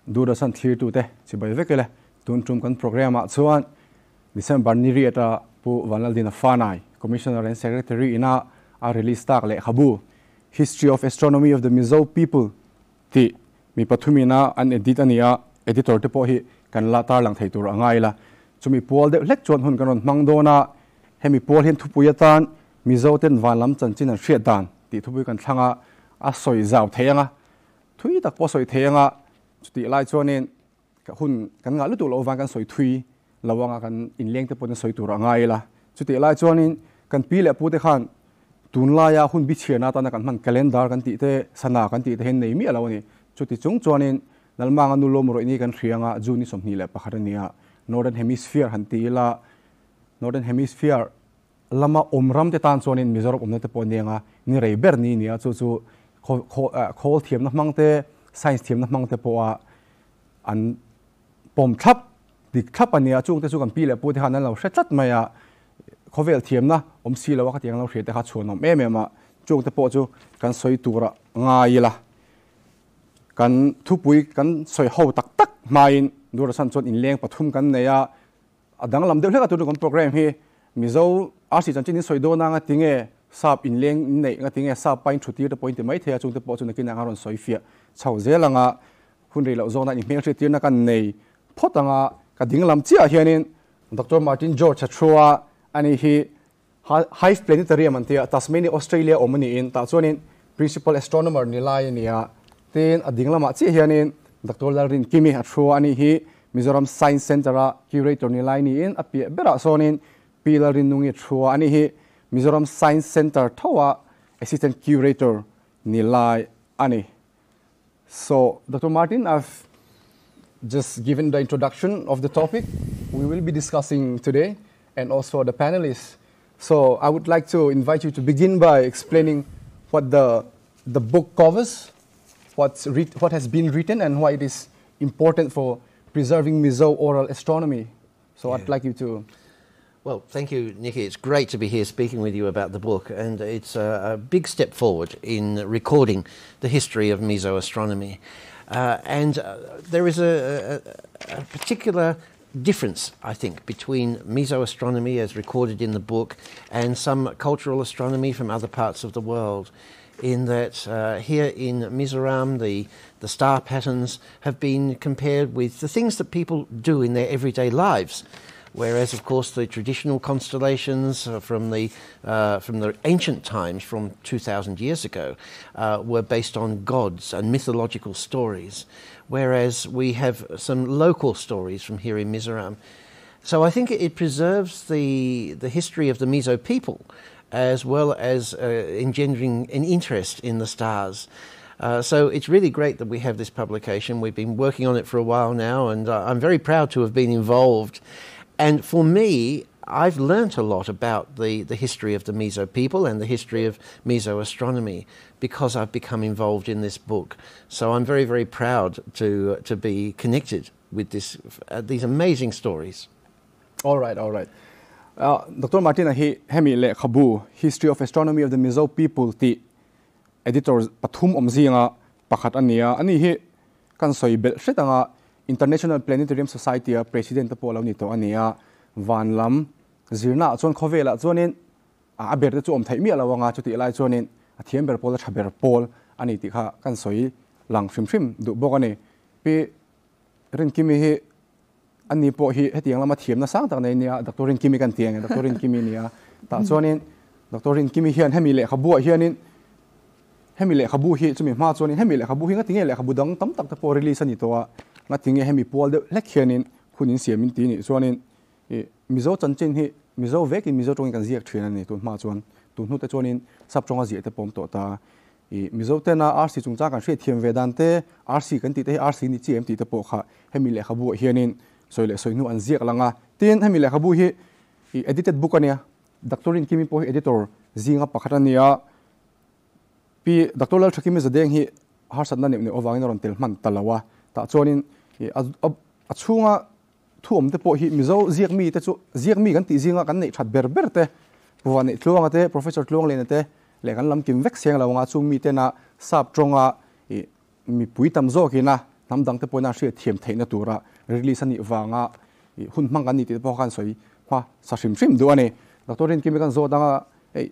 dura san thlir tu te chibai vekele tun tum kan program a chuan December ni riata pu vanal din fanai commissioner and secretary ina a release tak le khabu history of astronomy of the Mizo people ti mi pathumina an edit ania editor te po hi kan la tar lang theitur angai la chumi pol de lek chon hun kanon mangdona hemi pol hin thupuyatan Mizote'n vanlam chanchin an hriat dan ti thupui kan thlanga a soi zau theyanga thui tak po soi theyanga chuti lai chonin ka hun kan nga lutu lo wang kan soi thui lawanga kan inleng te pon soi tur angai la chuti lai chonin kan pi le pu te khan tunla ya hun bi chhiana ta na kan man calendar kan ti te sana kan ti te hen nei mi alawani chuti chung chonin nalmanga nu lom ro ini kan hrianga juni somni le pakharania northern hemisphere han ti la northern hemisphere lama omram te tan chonin Mizoram omna te ponenga ni rei ber ni nia chu chu khol thiam na mangte science thiam na mangte poa an pom thap dik thap ania chung te chu kan pi le pu te han lo hretlat maya khovel thiam na om si lo wa tiang lo hre te kha chuan me me ma chung te po chu kan soi tura ngai la kan thupui kan soi ho tak tak main dura san chon in leng pathum kan neya adang lam de hleka tu kon program hi Mizo arsi chanchin soi do na nga tinge sap in leng nei nga tinge sap pain thuti the point mai thea chung te po chu na kin ngaron soi fia chau zelanga hun rei lo zona ni meng theti na kan nei photanga ka dinglam chia hianin Dr. Martin George Chua ani hi Hive Planetarium antia Tasmania Australia omani in ta chuanin principal astronomer ni lai nia ten adinglama chi hianin Dr. Larin Kimi Chua ani hi Mizoram Science Center a curator ni lai ni in apia bera sonin pilarin nungi Chua ani hi Mizoram Science Center thawa assistant curator ni lai ani. So Dr. Martin, I've just given the introduction of the topic we will be discussing today and also the panelists. So I would like to invite you to begin by explaining what the book covers, what has been written and why it is important for preserving Mizo oral astronomy. So I'd like you to... Well, thank you, Nicky. It's great to be here speaking with you about the book, and it's a big step forward in recording the history of Mizo astronomy. There is a particular difference, I think, between Mizo astronomy as recorded in the book and some cultural astronomy from other parts of the world, in that here in Mizoram the star patterns have been compared with the things that people do in their everyday lives. Whereas, of course, the traditional constellations from the ancient times, from 2,000 years ago, were based on gods and mythological stories, whereas we have some local stories from here in Mizoram. So I think it preserves the history of the Mizo people, as well as engendering an interest in the stars. So it's really great that we have this publication. We've been working on it for a while now, and I'm very proud to have been involved. And for me, I've learnt a lot about the history of the Mizo people and the history of Mizo astronomy because I've become involved in this book. So I'm very, very proud to be connected with these amazing stories. All right. Dr. Martina hemi le khabu history of astronomy of the Mizo people ti editor pathum omzinga pakhat ania ani hi kan soi bel hretanga International Planetarium Society president po law nito ania vanlam zirna chon khovela chonin a ber te chom thai mi alawanga chuti lai chonin a thiam ber pol thaber pol ani ti kha kan soi lang hrim du bokani pi ren kimi hi ani po hi hetiang lama thiam na sang tak nei nia Dr. Rin Kimi kan tiang Dr. Rin Kimi nia ta chonin Dr. Rin Kimi hian hemi le khabu hianin hemi le khabu hi chumi ma chonin hemi le khabu hi nga tinge le khabu dang tam tak ta po release ani to wa nga tinge hemi pol de lek hianin khunin siamin ti ni chonin Mizo chanchin hi Mizo vekin Mizo tong kan ziak thina ni tu ma chon tu nu te chonin sap chonga zi te pom to ta Mizote'n RC chungcha kan hre thiam vedante RC kan ti te RC ni chem ti te po kha hemi le khabu hianin soile soinu an ziak langa tin hemi le khabu hi edited book ania Dr. Rin Kimi po editor zinga pakhatania pi Dr. Lal Thakimi zadeng hi har satna ne owangin ron tel man talawa ta chonin achunga thuom te po hi Mizo ziak mi te chu ziak mi kan ti zinga kan nei that ber te puani tluanga te professor tluang le te le kan lam kim vek siang lawanga chung mi te na sap tronga mi pui tam zo ki na nam dang te pona hria thiam theina tura release ani wanga hun mang kan ni te po kan soi hwa sa shim du ani doctorin kimi kan zo danga ei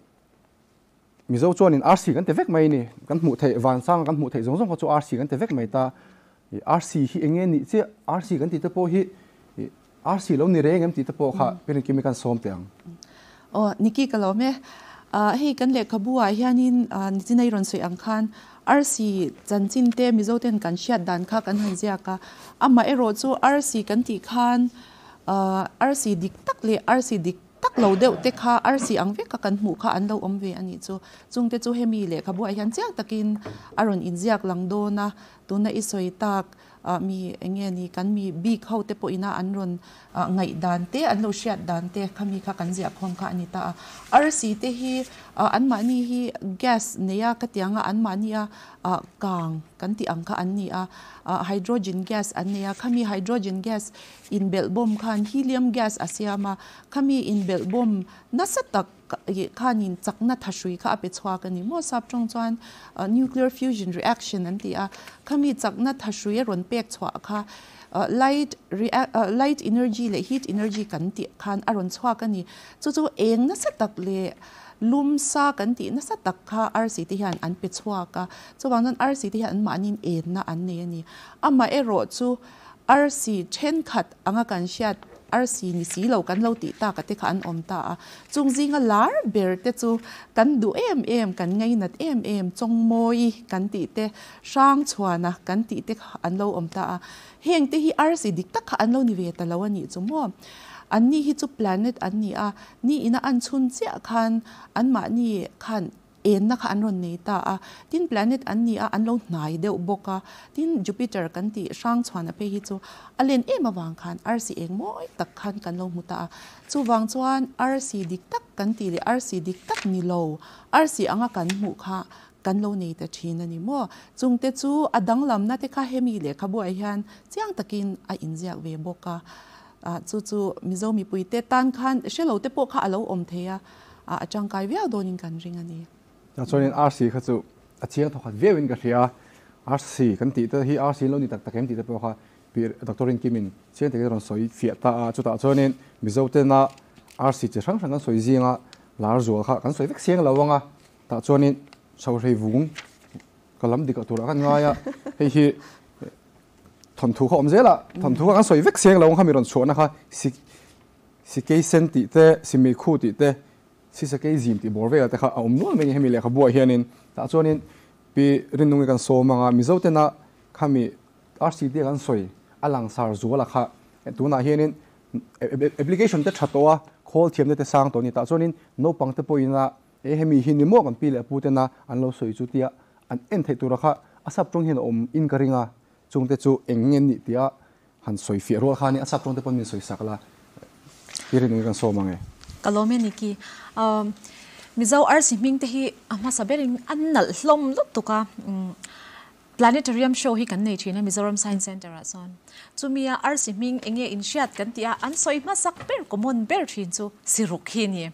mizo chuan in RC kan te vek mai ni kan mu thei van sang kan mu thei zong ko chu RC kan te vek mai ta RC hi enge ni che RC kan ti te po hi RC lo ni re ngam ti te po kha perin kimi kan som teang niki kalome hei kan le khabua hianin nitinai ron soi ang khan RC chanchin te Mizote'n kan hriat dan kha kan hanzia ka ama ero chu RC kan ti khan RC dik tak le RC dik tak lo deuh te kha RC ang ve ka kan hmu kha an lo om ve ani chu chungte chu hemi le khabua hian chiang takin aron inziak lang do na tuna isoi tak mi enge ni kan mi big ho te po ina anron ngai dan te an lo hriat dan te khami kha kan zia khom kha ani ta RC te hi an ma ni hi gas neya ka tianga an ma ni a kang kan ti ang kha an ni a hydrogen gas an neya khami hydrogen gas in belbom khan helium gas asiama khami in belbom nasatak khanin chakna thashui kha ape chwa kani mo sap chong chuan nuclear fusion reaction an ti a khami chakna thashui ron pek chwa kha light energy le heat energy kan ti khan aron chwa kani chu eng na satak le lum sa kan ti na satak kha RC ti hian an pe chwa ka chuwang RC ti hian manin en na an ne ani ama ero chu RC then khat anga kan hriat RC ni si lo kan lo ti ta ka te khan om ta chung zinga lar ber te chu kan du em kan ngai nat em chong moi kan ti te sang chhuana kan ti te an lo om ta heng te hi RC dik tak kha an lo ni ve ta lo ani chu mo an ni hi chu planet an ni a ni ina an chun chia khan an ma ni khan en na kha an ron nei ta tin planet an ni a an lo hnai deuh boka tin Jupiter kan ti sang chhuana pe hi chu alen ema wang khan RC eng moi tak khan kan lo mu ta chu wang chuan RC dik tak kan ti le RC dik tak ni lo RC anga kan mu kha kan lo nei ta thina ni mo chungte chu adang lam na te kha hemi le khabu ai hian chiang takin a inziak ve boka chu Mizomi puite tan khan shelo te po kha alo om theya achangkai via donin kan ring ani chuanin RC kha chu a chiang thokhat vewin ka hria RC kan ti te hi RC lo ni tak takem ti te po kha pir doctorin kimin chen te ron soi fia ta chu ta chuanin Mizote'n na RC chi sang kan soi zinga lar zual kha kan soi vek siang lawanga ta chuanin saurei vung kalam dik atura kan ngaya hei hi thon thu kha om zela thon thu kan soi vek siang lawang kha mi ron chona kha si ke senti te si mi khu ti te si sa ke zim ti borve ta kha om no me hemi le kha bo hianin ta chuanin pi rinung kan so manga Mizote'n na khami RC ti kan soi alang sar zuala kha tuna hianin application te thatoa call thiam te sang to ni ta chuanin no pang te poina hemi hin ni mo kan pi le pu te na an lo soi chu tia an en thei tur kha asap tong hin om in karinga chungte chu engen ni tia han soi fi ro kha ni asap tong te pon min soi sakla rinung kan so mangai kalome niki mizo RC ming te hi ama sabering annal hlom lut tuka planetarium show hi kan nei thina Mizoram Science Center a son chumia RC ming enge in hriat kan tia an soi ma sak ber common ber thin chu siruk hi ni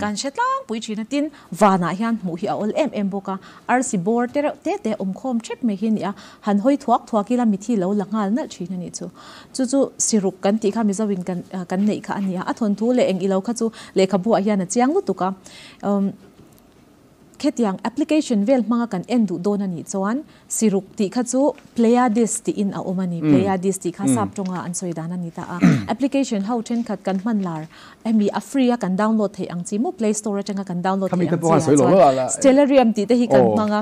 kan shetlang pui thina tin wana hian mu hi ol boka RC board te khom trip me hi ni a han hoi thuak ila mithi lo langal na thina ni chu siruk kan ti kha Mizowin kan nei kha ania a thon thu le eng ilo kha chu le kha bu a hian a chiang lu tuka khetiang application vel manga kan endu dona ni chuan siruk ti kha chu playadis ti in a omani playadis ti kha sap tonga an soidana ni ta application how ten khat kan manlar emi a free kan download thei ang chi mo play store atanga kan download thei ang stellarium ti te hi kan manga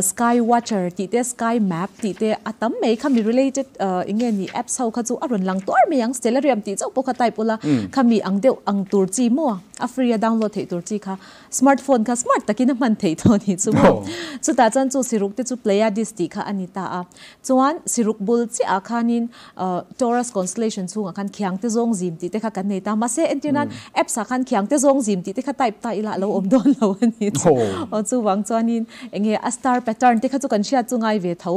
sky watcher ti te sky map ti te atam me khami related inge ni apps how kha chu aron lang tor me yang stellarium ti chau po kha type ola khami ang deu ang tur chi mo a free download thei tur chi kha smartphone kha smart takin man thei thoni chu chu ta chan chu siruk te chu playadis ti kha anita a chuan siruk bul chi a khanin Taurus constellation chu khan khyang te zong zim ti te kha kan nei ta ma se antinan app sa khan khyang te zong zim ti te kha type ta ila lo om don lo ani chu wang chuanin enge a star pattern te kha chu kan hria chu ngai ve tho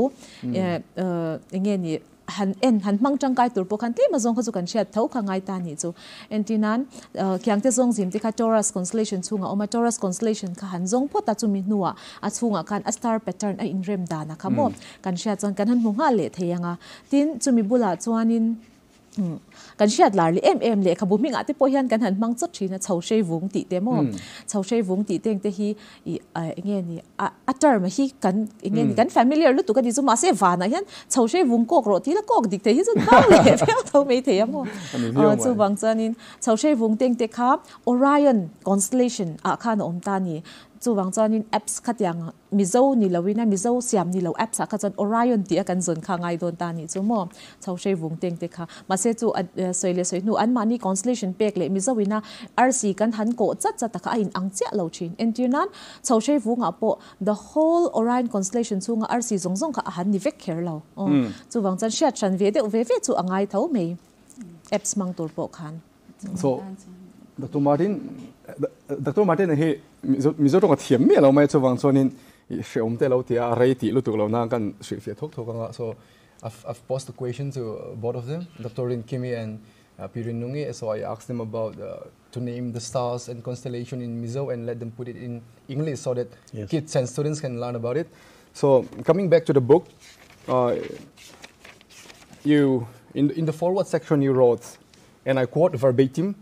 enge ni han mang chang kai tur po khan tlima zong kha chu kan shat tho kha ngai ta ni chu entinan kyang te zong jim ti kha Taurus constellation chunga oma Taurus constellation kha han zong po ta chu mi nuwa a chunga khan a star pattern a in rem da na kha mo kan shat chang kan han mu nga le theyanga tin chu mi bula chuanin kan shat larli le khabu mi nga te po hian kan han mang chot thina chho shei vung ti te mo chho shei vung ti teng te hi nge ni a term hi kan nge ni kan familiar lu tu ka di chu ma se va na hian chho shei vung kok ro ti la kok dik te hi chun ba le fel tho me the mo chu bang chanin chho shei vung teng te kha Orion constellation a khan om ta ni chu wang chanin apps khatyang mizo ni lawina mizo siam ni lo apps kha chan Orion ti kan zon kha ngai don ta ni chu mo chho shei vung teng te kha ma se chu soile soi nu an mani constellation pek le mizo wina rc kan han ko chat chat ka in ang cha lo chin entinan chho shei vung a po the whole Orion constellation chunga rc zong zong kha han ni vek kher lo chu wang chan shat chan ve de ve chu angai tho me apps mang tur po khan so Dr. Martin he Mizoram a thiam me lo mai chuwang chuanin sheom te lo tia rei ti lu tu lo na kan sri fia thok thokanga so I've posed the question to both of them, Dr. Kimi and Pirin Nungi, so I asked them about to name the stars and constellation in Mizo and let them put it in English so that kids and students can learn about it. So coming back to the book, you in the forward section you wrote, and I quote verbatim,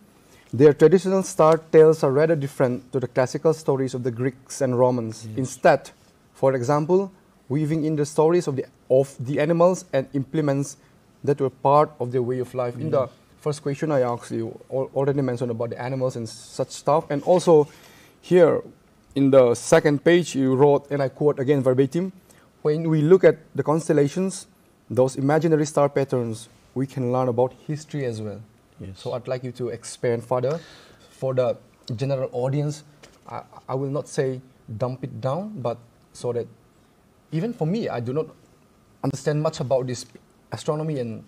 "Their traditional star tales are rather different to the classical stories of the Greeks and Romans. Instead, for example, weaving in the stories of the animals and implements that were part of their way of life." In the first question I asked you, already mentioned about the animals and such stuff. And also here in the second page you wrote, and I quote again verbatim, "When we look at the constellations, those imaginary star patterns, we can learn about history as well." Yes. So I'd like you to expand further for the general audience. I will not say dump it down, but so that even for me, I do not understand much about this astronomy and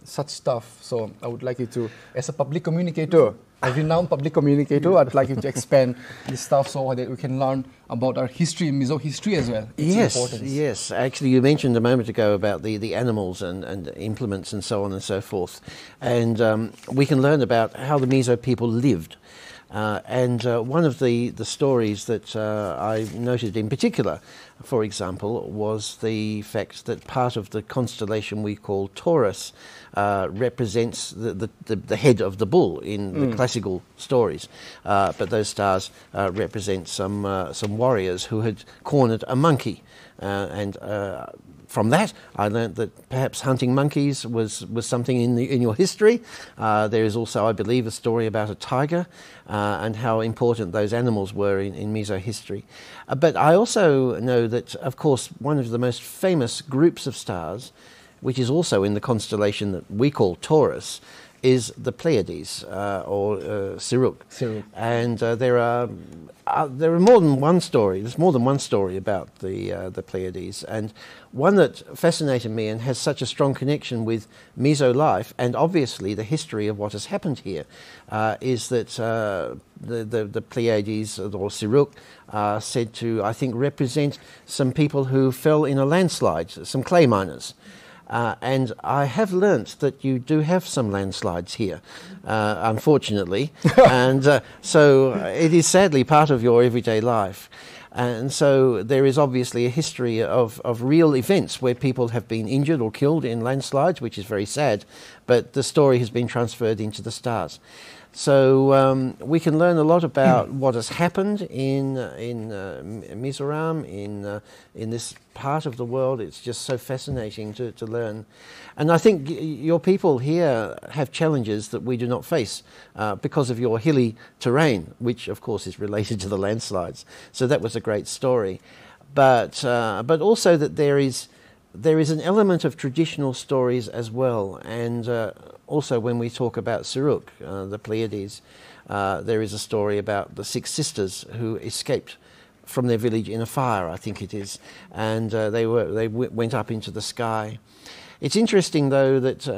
such stuff. So I would like you to, as a public communicator, a renowned public communicator, I'd like you to expand this stuff so that we can learn about our history, Mizo history as well. Yes. Actually, you mentioned a moment ago about the animals and implements and so on and so forth. And we can learn about how the Mizo people lived. And one of the stories that I noted in particular, for example, was the fact that part of the constellation we call Taurus represents the head of the bull in the classical stories. But those stars represent some warriors who had cornered a monkey. And from that, I learnt that perhaps hunting monkeys was something in your history. There is also, I believe, a story about a tiger and how important those animals were in Mizo history. But I also know that, of course, one of the most famous groups of stars, which is also in the constellation that we call Taurus, is the Pleiades or Siruk. And there are more than one story. There's more than one story about the Pleiades, and one that fascinated me and has such a strong connection with Mizo life and obviously the history of what has happened here is that the Pleiades or Siruk are said to, I think, represent some people who fell in a landslide, some clay miners. And I have learnt that you do have some landslides here, unfortunately, and so it is sadly part of your everyday life. And so there is obviously a history of real events where people have been injured or killed in landslides, which is very sad, but the story has been transferred into the stars. So we can learn a lot about what has happened in Mizoram, in this part of the world. It's just so fascinating to learn. And I think your people here have challenges that we do not face because of your hilly terrain, which of course is related to the landslides. So that was a great story. But also that there is an element of traditional stories as well. And also when we talk about Siruk, the Pleiades, there is a story about the 6 sisters who escaped from their village in a fire, I think it is, and they went up into the sky. It's interesting, though, that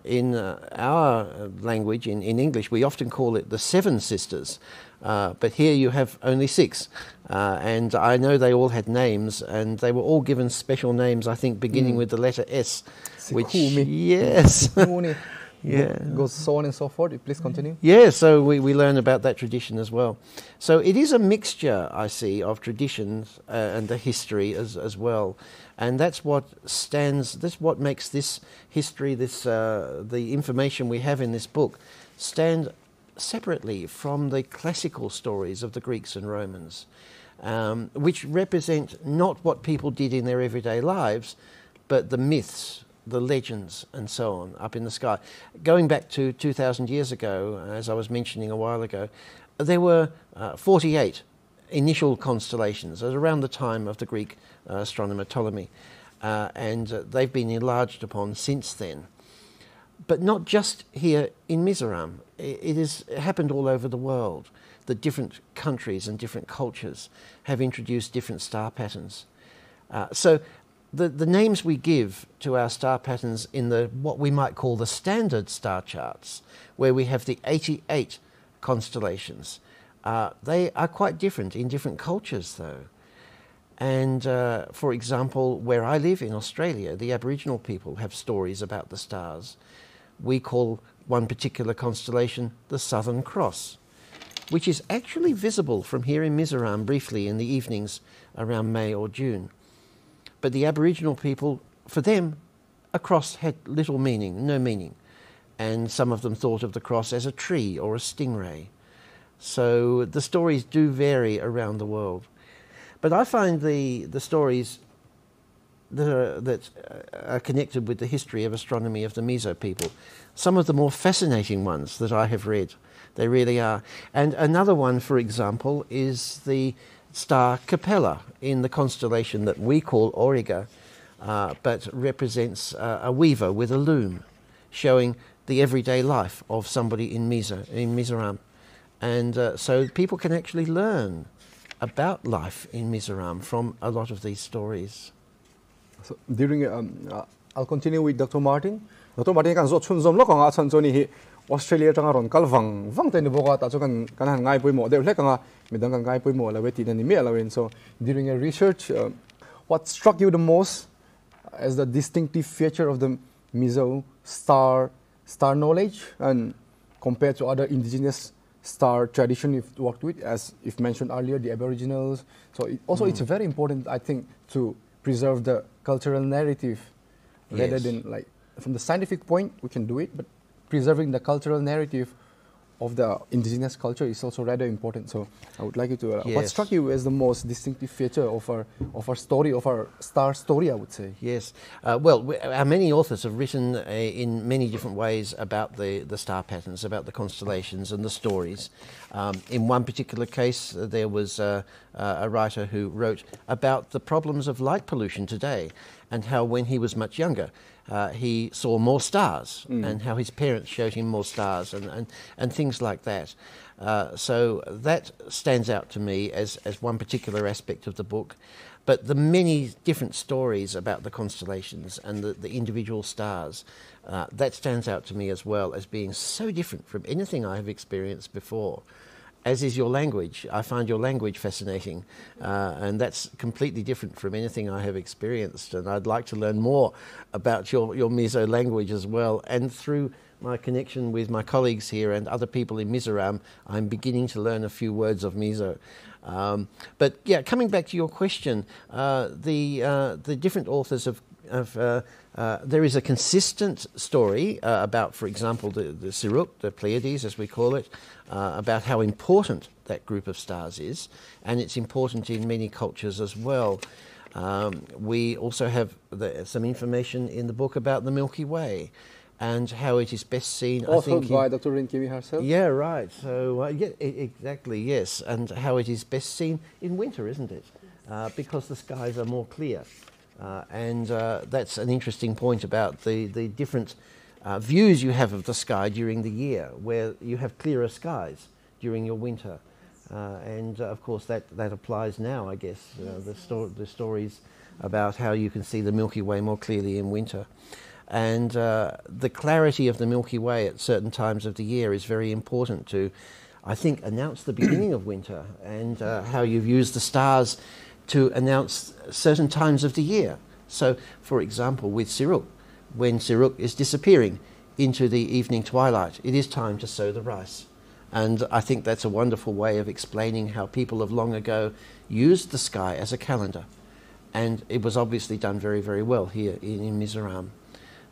in our language, in English, we often call it the Seven Sisters, but here you have only six. And I know they all had names, and they were all given special names, I think, beginning with the letter S. Which, yes. Yeah. Goes so on and so forth. Please continue. Yeah, so we learn about that tradition as well. So it is a mixture, I see, of traditions and the history as well. And that's what makes this history, the information we have in this book, stand separately from the classical stories of the Greeks and Romans, which represent not what people did in their everyday lives, but the myths, the legends, and so on, up in the sky. Going back to 2,000 years ago, as I was mentioning a while ago, there were 48 initial constellations at around the time of the Greek astronomer Ptolemy, and they've been enlarged upon since then. But not just here in Mizoram. It has happened all over the world, that different countries and different cultures have introduced different star patterns. So the names we give to our star patterns in what we might call the standard star charts, where we have the 88 constellations, they are quite different in different cultures, though. And for example, where I live in Australia, the Aboriginal people have stories about the stars. We call one particular constellation the Southern Cross, which is actually visible from here in Mizoram briefly in the evenings around May or June. But the Aboriginal people, for them, a cross had little meaning, no meaning. And some of them thought of the cross as a tree or a stingray. So the stories do vary around the world. But I find the stories that are connected with the history of astronomy of the Mizo people some of the more fascinating ones that I have read. They really are. And another one, for example, is the star Capella in the constellation that we call Auriga, but represents a weaver with a loom, showing the everyday life of somebody in Mizoram. And so people can actually learn about life in Mizoram from a lot of these stories. So during I'll continue with Dr. Martin. Dr. Martin kan zo chun zom lo ka chan choni hi Australia tanga ron kal wang te ni boka ta kan han ngai pui mo de hle ka midang kan ngai pui mo la weti ni me alawen. So during your research, what struck you the most as the distinctive feature of the Mizo star knowledge, and compared to other indigenous star tradition you've worked with, as you've mentioned earlier, the Aboriginals. So it's very important, I think, to preserve the cultural narrative, rather than like from the scientific point we can do it, but preserving the cultural narrative of the indigenous culture is also rather important. So I would like you to what struck you as the most distinctive feature of our story, of our star story, I would say. Yes, well, many authors have written in many different ways about the star patterns, about the constellations and the stories. In one particular case, there was a writer who wrote about the problems of light pollution today, and how when he was much younger, he saw more stars, and how his parents showed him more stars, and things like that. So that stands out to me as one particular aspect of the book. But the many different stories about the constellations and the individual stars, that stands out to me as well as being so different from anything I have experienced before. As is your language. I find your language fascinating, and that's completely different from anything I have experienced, and I'd like to learn more about your Mizo language as well. And through my connection with my colleagues here and other people in Mizoram, I'm beginning to learn a few words of Mizo. But yeah, coming back to your question, the different authors there is a consistent story about, for example, the Siruk, the Pleiades as we call it, about how important that group of stars is, and it's important in many cultures as well. We also have some information in the book about the Milky Way and how it is best seen. Also by Dr. Rinkimi herself? Yeah, right. So, exactly, yes. And how it is best seen in winter, isn't it? Because the skies are more clear. And that's an interesting point about the different views you have of the sky during the year, where you have clearer skies during your winter. And of course that applies now, I guess, the stories about how you can see the Milky Way more clearly in winter. And the clarity of the Milky Way at certain times of the year is very important to, I think, announce the beginning of winter, and how you've used the stars to announce certain times of the year. So, for example, with Siruk, when Siruk is disappearing into the evening twilight, it is time to sow the rice. And I think that's a wonderful way of explaining how people of long ago used the sky as a calendar. And it was obviously done very, very well here in Mizoram.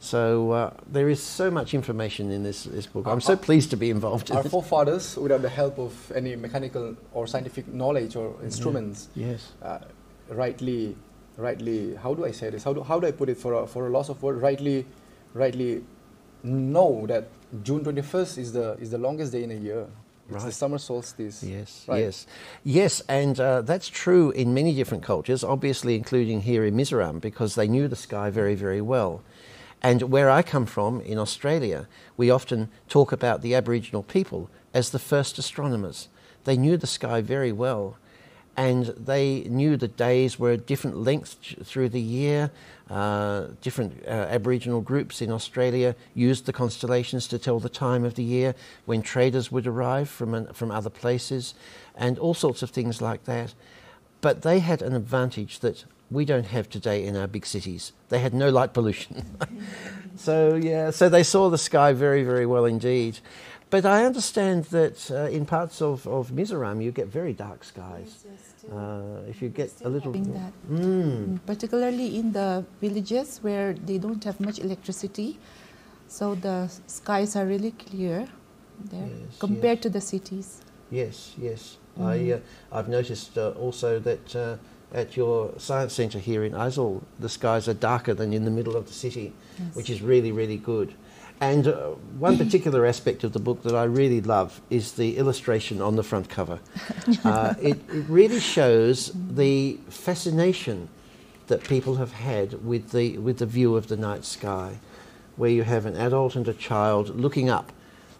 So there is so much information in this book. I'm so pleased to be involved in it. Our forefathers, without the help of any mechanical or scientific knowledge or instruments, yes, rightly, how do I say this? How do I put it for a loss of word? Rightly know that June 21st is the longest day in a year. It's the summer solstice. Yes, right? yes, and that's true in many different cultures, obviously including here in Mizoram, because they knew the sky very, very well. And where I come from, in Australia, we often talk about the Aboriginal people as the first astronomers. They knew the sky very well, and they knew the days were different lengths through the year. Different Aboriginal groups in Australia used the constellations to tell the time of the year when traders would arrive from other places, and all sorts of things like that. But they had an advantage that we don't have today in our big cities. They had no light pollution. So they saw the sky very, very well indeed. But I understand that in parts of Mizoram you get very dark skies. If you get a little... Particularly in the villages where they don't have much electricity, so the skies are really clear there compared to the cities. Yes. I've noticed also that at your science centre here in Aizawl, the skies are darker than in the middle of the city, which is really, really good. And one particular aspect of the book that I really love is the illustration on the front cover. It really shows the fascination that people have had with the view of the night sky, where you have an adult and a child looking up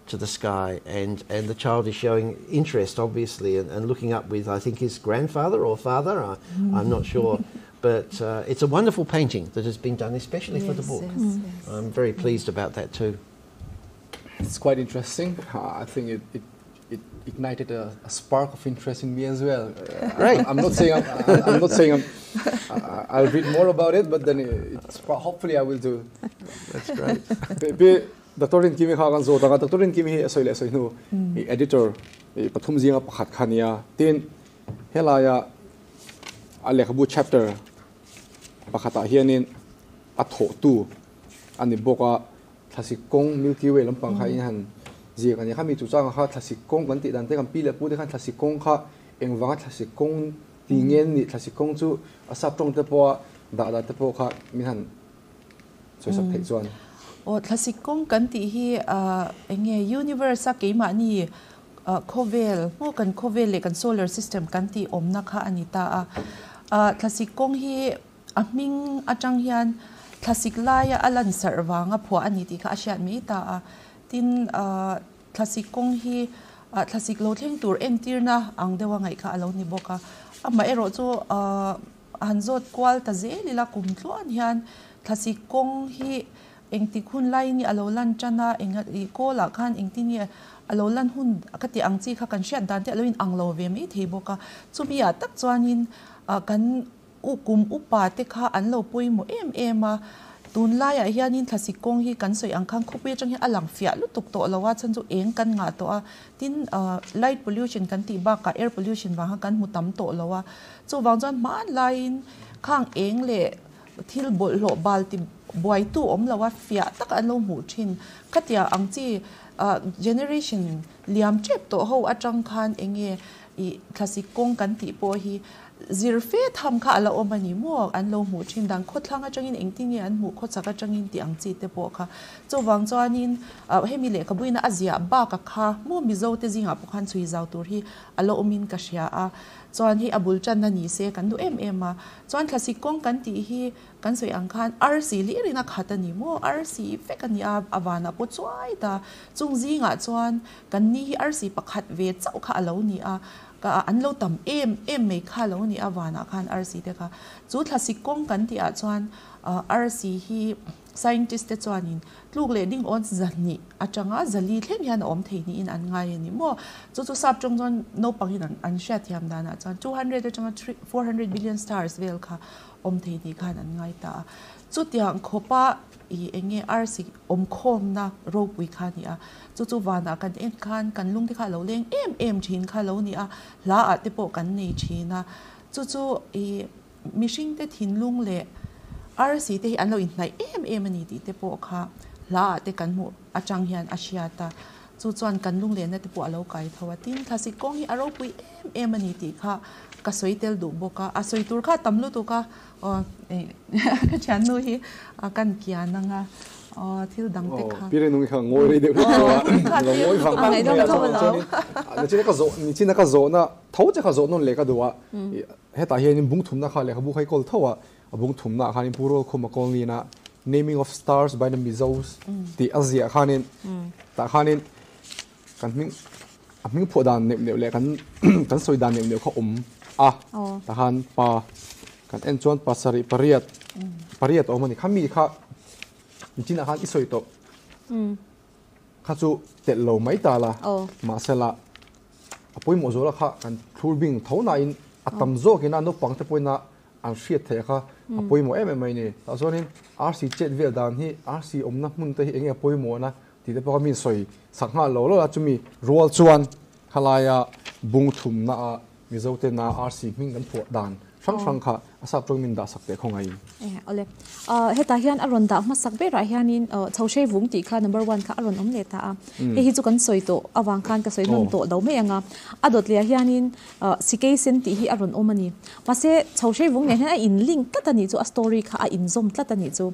to the sky, and the child is showing interest, obviously, and looking up with, I think, his grandfather or father, I'm not sure. But it's a wonderful painting that has been done especially for the book. I'm very pleased about that too. It's quite interesting. I think it ignited a spark of interest in me as well. Right. I'm not saying I'll read more about it, but then hopefully I will do. That's great. Dr. Kimi Hagan zo daga Dr. Kimi soile soinu editor pathum jinga pakhat khania tin helaya alekhabu chapter pakhata hianin atho tu ani boka thasikong Milky Way lampang kha han ji kan khami chu changa kha thasikong kan ti dan te kan pile pu de khan thasikong kha engwanga thasikong tingen ni thasikong chu asap tong te po da te po kha min han choisap thei chuan Thasikong kan ti hi universe a keima ni kovel mo kan kovel le kan solar system kan ti omna kha anita thasikong hi aming atang hian thasiklaya alan sarwanga pho aniti kha ashat mi ta tin thasikong hi thasiklo thleng tur entirna angdewa ngai kha alo ni boka ama ero chu anzot kwal ta zelila kumtlo an hian thasikong hi engti khun lai ni alolan chana enga ko la khan engti ni alolan hun akati angchi kha kan shat dan te aloin anglo ve mi theboka chumia tak chuanin kan ukum upa te kha anlo poimo ema tun lai a hianin thasikong hi kan soi angkhang khope chang hi alang fia lu tuk to lawa chan chu eng kan nga to a tin light pollution kan ti ba ka air pollution wa kan mutam to lawa chu wangjan man lain khang eng le thil bol lo balti boy tu lawa fia tak alo mu thin khatia angchi generation liam chep to ho atang khan enge I thasikong kan ti po hi zirfe tham kha ala omani mo an lo mu thin dang khotlanga changin engti ni an mu khotsaka changin ti angchi te po kha chowang chuanin hemi le kabuina azia ba ka kha mo Mizote zinga pokhan chui zau tur hi alo omin ka shia a chuan hi abul chan na ni se kan du a chuan thasikong kan ti hi kan soi angkhan RC li rina khatani mo RC fekani awana po chuai ta chungzi nga chuan kan ni hi RC pakhat ve chau kha alo ni a ka an lo tam em me kha lo ni awana khan RC te kha chu thlasik kong kan ti a chuan RC hi scientist te chuanin tluk le ding on zani atanga zali thleng hian om thei ni in an ngai ni mo chu sap chong jon no pangin an sha thiam dana chuan 200 atanga 400 billion stars vel kha om thei ni khan an ngai ta chu tiang khopa I enge RC om khom na ro pui kha ni a chu wana kan en khan kan lung ti kha lo leng em thin kha lo ni a la a te po kan nei thina chu I mishing te thin lung le RC te an lo in nai em ani ti te po kha la te kan mu achang hian asiata chu chuan kan lung le na te po alo kai thawa tin thasi kong hi aro pui em ani ti kha ka soitel du boka a soitur kha tamlu tu ka ka chan nu hi kan kia nanga thil dang te kha pire nung kha ngoi re de ngoi phang pang ai dong thawala na china ka zo ni china ka zo na thau che ka zo non le ka duwa he ta hian bung thum na kha le ka bu khai kol thawa bung thum na khanin puro khoma kol ni na naming of stars by the Mizos the Asia khanin ta khanin kan ming pho dan ne le kan soi dan ne kha ta han pa kan en chuan pasari pariat omani khami kha china khan isoi to kha chu tel lo mai ta la ma sela apoi mo zo la kha kan thurbing thona in atam zo kina no pangte poina an hriat the kha apoi mo em mai ni ta zonin RC chet vel dan hi RC omna mun te hi enge apoi mo na ti te pa min soi sakha lo la chumi rol chuan khalaya bung thum na Mizote'n na RC ming kan pho dan sang kha asap tong min da sakte khongai ole heta hian aron da ma sakbe ra hianin chaushei vung ti kha number 1 kha aron om leta he hi chu kan soito awang khan ka soinom to do me anga adot le hianin sikei sen ti hi aron omani mase chaushei vung ne ha in link ka tani chu a story kha a in zom tla tani chu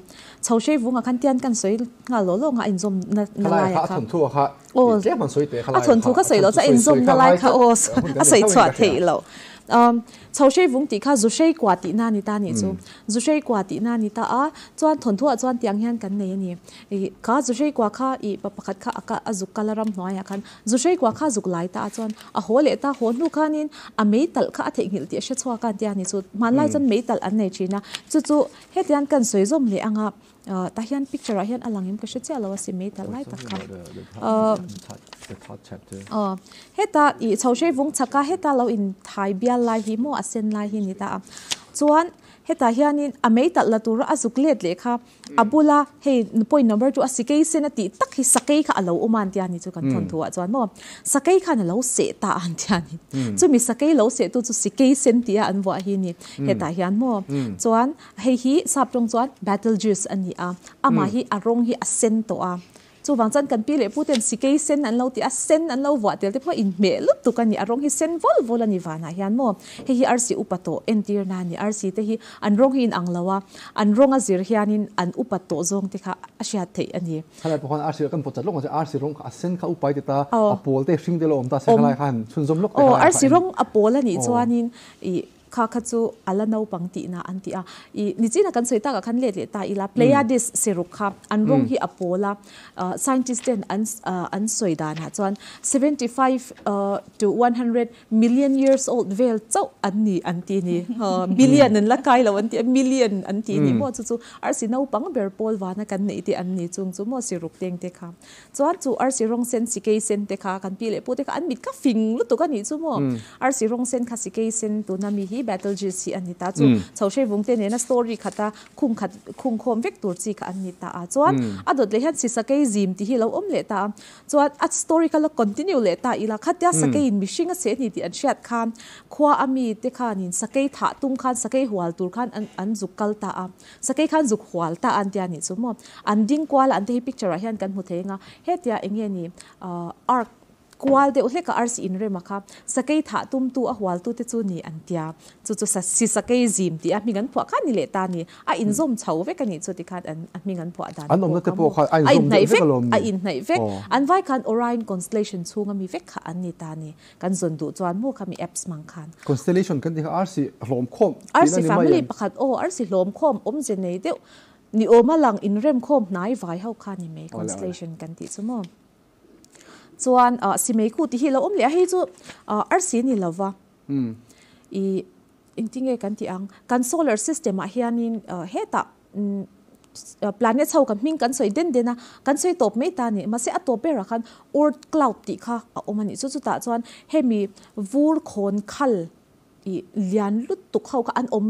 chaushei vung a khan tian kan soi nga lo nga in zom na la ya kha thon thu kha ke man soite khala thon thu kha soi lo cha in zom na lai kha a soi chwa thei lo chaushei vung ti kha zushei kwa ti na ni ta ni chu zushei kwa ti na ni ta a chuan thon thu a chuan tiang hian kan nei ani kha zushei kwa kha I pakhat kha aka azuk kalaram hnoya khan zushei kwa kha zuk lai ta chuan a hole ta hon nu khanin a meital kha the ngil ti a chwa kan ti ani chu manlai chan meital an nei china chu hetian kan soizom le anga ta hian picture a hian alangim ka shecha lawa si meital lai ta kha heta I chaushei vung chaka heta lo in thai bial lai hi mo asen lai hi ni ta chuan heta hianin ameita latura azuklet lekha abula he point number 2 asikei senati tak hi sakei kha alo uman tiani chu kan thon thua chuan mo sakei kha na lo se ta an tiani chu mi sakei lo se tu chu sikei sen tia an wa hi ni heta hian mo chuan he hi sap tong chuan battle juice ani ama hi arong hi asen to chu wangchan kan pi le puten sikei sen an lo ti a sen an lo wa tel te pho in me lup tu kan ni arong hi sen vol ani wana hian mo he hi RC upato entir na ni RC te hi an rong hi in anglawa an rong a zir hianin an upato zong te kha asia thei ani khala pokhan RC kan pochat long RC rong a sen kha upai te ta apol te hring te lo om ta se khalai khan chunzom lok RC rong apol ani chuanin kha khachu alanau pangti na anti a ni china kan soita ka khan le ta ila pleiades seruk kha an rong hi apola scientist an soida na chuan 75 to 100 million years old vel chau anti ni billion an la kai lo anti million anti ni mo chu RC no pang ber pol wa na kan nei ti an ni chung chu mo siruk teng te kha chuan chu RC rong sen sikei sen te kha kan pi le pu te kha an mit ka fing lu tu ka ni chu mo RC rong sen kha sikei sen tu na mi hi battle juice anita chu chaushei vungte ne na story khata khung khom vek tur chi kha anita chuan adot le han si sakei zim ti hi lo om le ta chuan at story kala continue le ta ila khatya sakei in mishing a se ni ti an shat khan khwa ami te khan in sakei tha tum khan sakei hwal tur khan an zukal ta sakei khan zuk hwal ta an tia ni chu mo an ding kwal an te hi picture a hian kan mu theinga hetia enge ni arc kwal de uhle ka RC in re makha sakei tha tum tu a hwal tu te chu ni antia chu si sakei zim ti a mingan phwa khan ni le ta ni a in zom chau ve kan ni chu ti khan an mingan phwa dan an om na te po kha ai zom de ve kalom a in nei ve an vai khan Orion constellation chunga mi ve kha an ni ta ni kan zon du chuan mu kha mi apps mang khan constellation kan ti RC hlom khom RC family pakhat RC hlom khom om je nei de ni oma lang in rem khom nai vai ho khan ni me constellation kan ti chu mo chuan si mei khu ti hi lo le hi chu RC ni lova I intinge kan ti ang kan solar system a hianin heta planet chau kan ming kan soi den dena kan soi top mai ta ni ma se a top era khan Oort cloud ti kha a omani chu chu ta chuan hemi vur khon khal I lian lut tu khau ka an om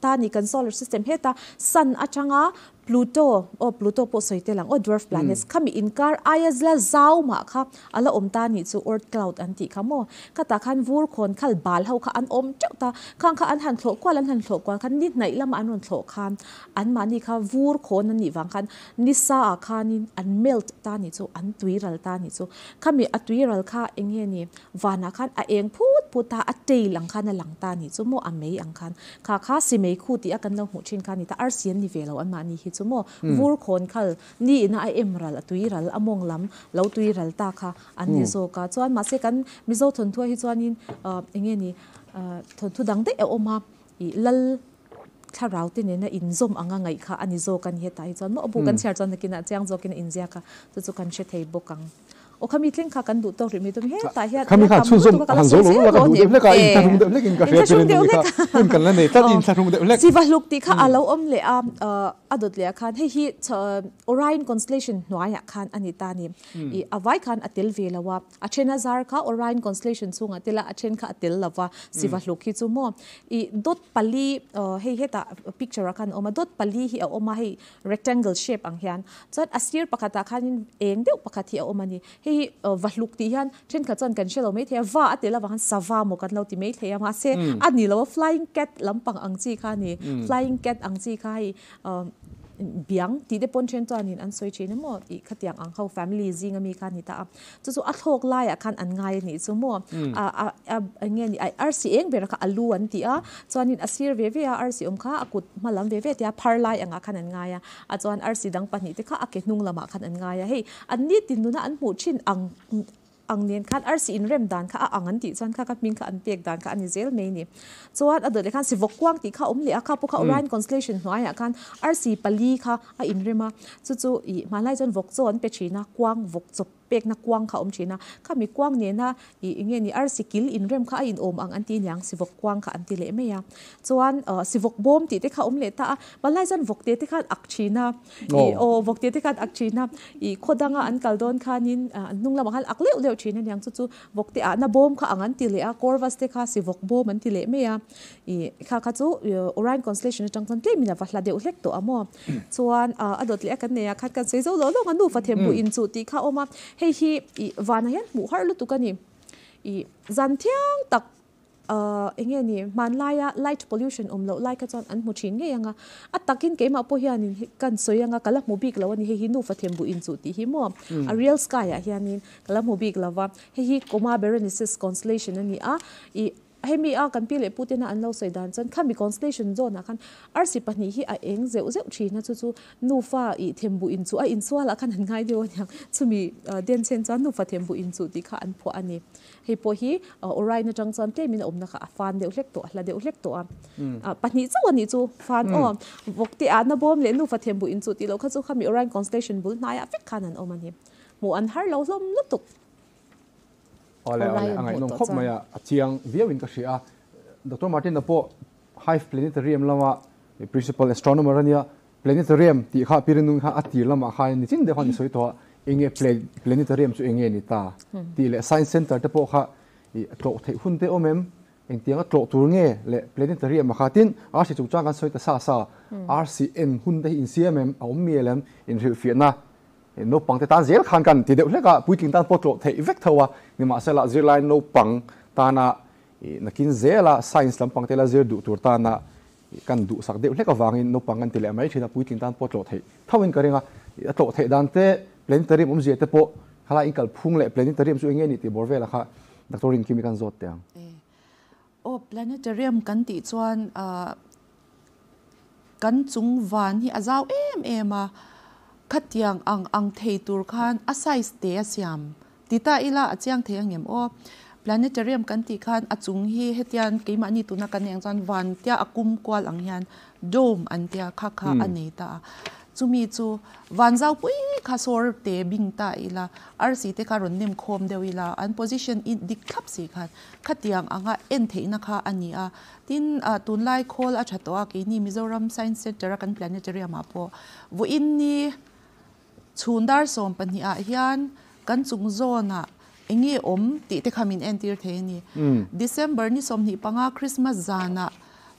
ta ni kan solar system heta sun achanga Pluto po soite lang dwarf planets kami inkar ayazla zau ma kha ala omta ni chu Oort cloud anti khamo kata khan vur khon khal bal hau kha an om chota khang kha an han thlo kwa lan han thlo kwa khan ni nai lama anon thlo khan an mani kha vur khon ani wang khan nisa a khanin an melt ta ni chu an tuiral ta ni chu kami a tuiral kha enghe ni wana khan a eng phut puta a tei lang khan a lang ta ni chu mo a mei ang khan kha si mei khu ti a kan lo hu chin khan ni ta RCN ni velo an mani hi chumo vur khon khal ni na a emral atuiral among lam lo tuiral ta kha an ni zo ka chuan ma se kan Mizote'n thua hi chuanin enge ni thon thu dang de e oma I lal tharau te ne na inzom anga ngai kha ani zo kan he tai chuan mo abu kan chher chuan kina chang zo kina inzia ka chu kan she thei bokang o khami tling kha kan du to ri mi tum he ta hian khami kha chu zum han zo lo la ka du le ka in tarum de le kin ka she de le ka kun kan la ne ta in tarum de le siva luk ti kha alo om le adot le khan he hi Orion constellation noya khan ani ta ni I avai khan atil velawa achena zar kha Orion constellation chunga tela achen kha atil lawa siva luk hi chu mo I dot pali he heta picture khan oma dot pali hi oma he rectangle shape ang hian chat asir pakata khan eng deu pakati oma ni he valuk ti hian chen kha chan kan shelo me the wa atela wa han sawa mo kan lo ti me the ma se ani lo flying cat lampang ang chi kha ni flying cat ang chi kha hi biang ti de pon chen chuanin an soi chin mo I khatiang ang ho family zinga mi khan ni ta chu chu a thok lai a khan an ngai ni chu mo nge ni RC eng ber kha alu an ti a chuanin asir ve ve a RC kha akut malam ve ve tia phar lai anga khan an ngai a chuan RC dang pani te kha ake hnung lama khan an ngai hei an ni tin nu na an mu chin ang nen khan RC in rem dan kha angan ti chuan kha min kha an pek dan kha ani zel me ni chuan adole khan si vok kwang ti kha le kha pu kha Orion constellation hnuai khan RC pali kha a in rema chu I malai jon vok chon pe china kwang vok chop pek na kwang kha china kha mi kwang ne na I nge ni RC kil in rem kha in om ang anti nyang si vok kwang kha anti le me ya chuan si vok bom ti te kha le ta malai jon vok te kha ak china I vok te kha ak china I khodanga an kaldon khanin nung lama hal ak le china yang chu vok te na bom kha angan ti le a corvus te kha si vok bom an ti le me ya I kha chu Orion constellation changchan te mina va hla de ulek to amo chuan adot le kan ne ya khat kan sei zo lo long anu fa them bu in chu ti kha oma hei hi vana hian mu har lu tu kani I zan thiang tak enge ni manlaya light pollution lo like ka chon an mu thin nge yanga atakin ke ma po hian kan soyanga kala mu big law ni he nu fa them bu in chu ti hi mo a real sky a hianin kala mu big lawa he Coma Berenices constellation ani I hemi a kan pile putina an lo soidan chan khami constellation zone khan RC pani hi a eng zeu thina chu nu fa I thembu in chu a in swala khan han ngai deu nyang chumi den chen chan nu fa thembu in chu ti kha an pho ani hei po hi Orion na changchan te min omna kha fan deu hlek to hla deu hlek to pani chu ani chu fan vokti a na bom le nu fa thembu in chu ti lo kha chu khami Orion constellation bul na ya fik khan an omani mu an har lo lom lutuk ole angai nong khop maya chiang viewin ka shia Dr. Martin po hive planetarium lama principal astronomer ania planetarium ti kha pirinung kha ati lama kha ni chin de khan soi to enge planetarium chu enge ni ta ti le science center te po kha to thei hun te omem eng tianga to tur nge le planetarium kha tin RC chu chang kan soi ta sa RCN hun te in CMM aum mielam in fiana no pang te ta zel khan kan ti de leka puiting tan potlo thei vek thawa ni ma sela zirline no pang ta na nakin zela science lam pang te la zer du tur ta na kan du sak de leka wangin no pang kan ti le mai thina puiting tan potlo thei thawin karenga to thei dan te planetarium je te po hala inkal phung le planetarium chu nge ni ti borvela kha doctorin kimi kan zot teang planetarium kan ti chuan kan chung van hi azau em khatiang ang thei tur khan a size te asiam tita ila achiang theyang em planetarium kan ti khan achung hi hetian keima ni tuna kan yang chan van tia akum kwal ang hian dome an tia kha anei ta chu mi chu van zau pui kha sor te bing ta ila RC te karon nim khom dewila an position in dik thap si khan khatiang anga en theina kha ania tin tunlai khol a thatwa ki ni Mizoram Science Center kan planetarium apo vo in ni chundar som pania hian kan chung zona engi ti te khamin entir the ni December ni som ni panga Christmas zana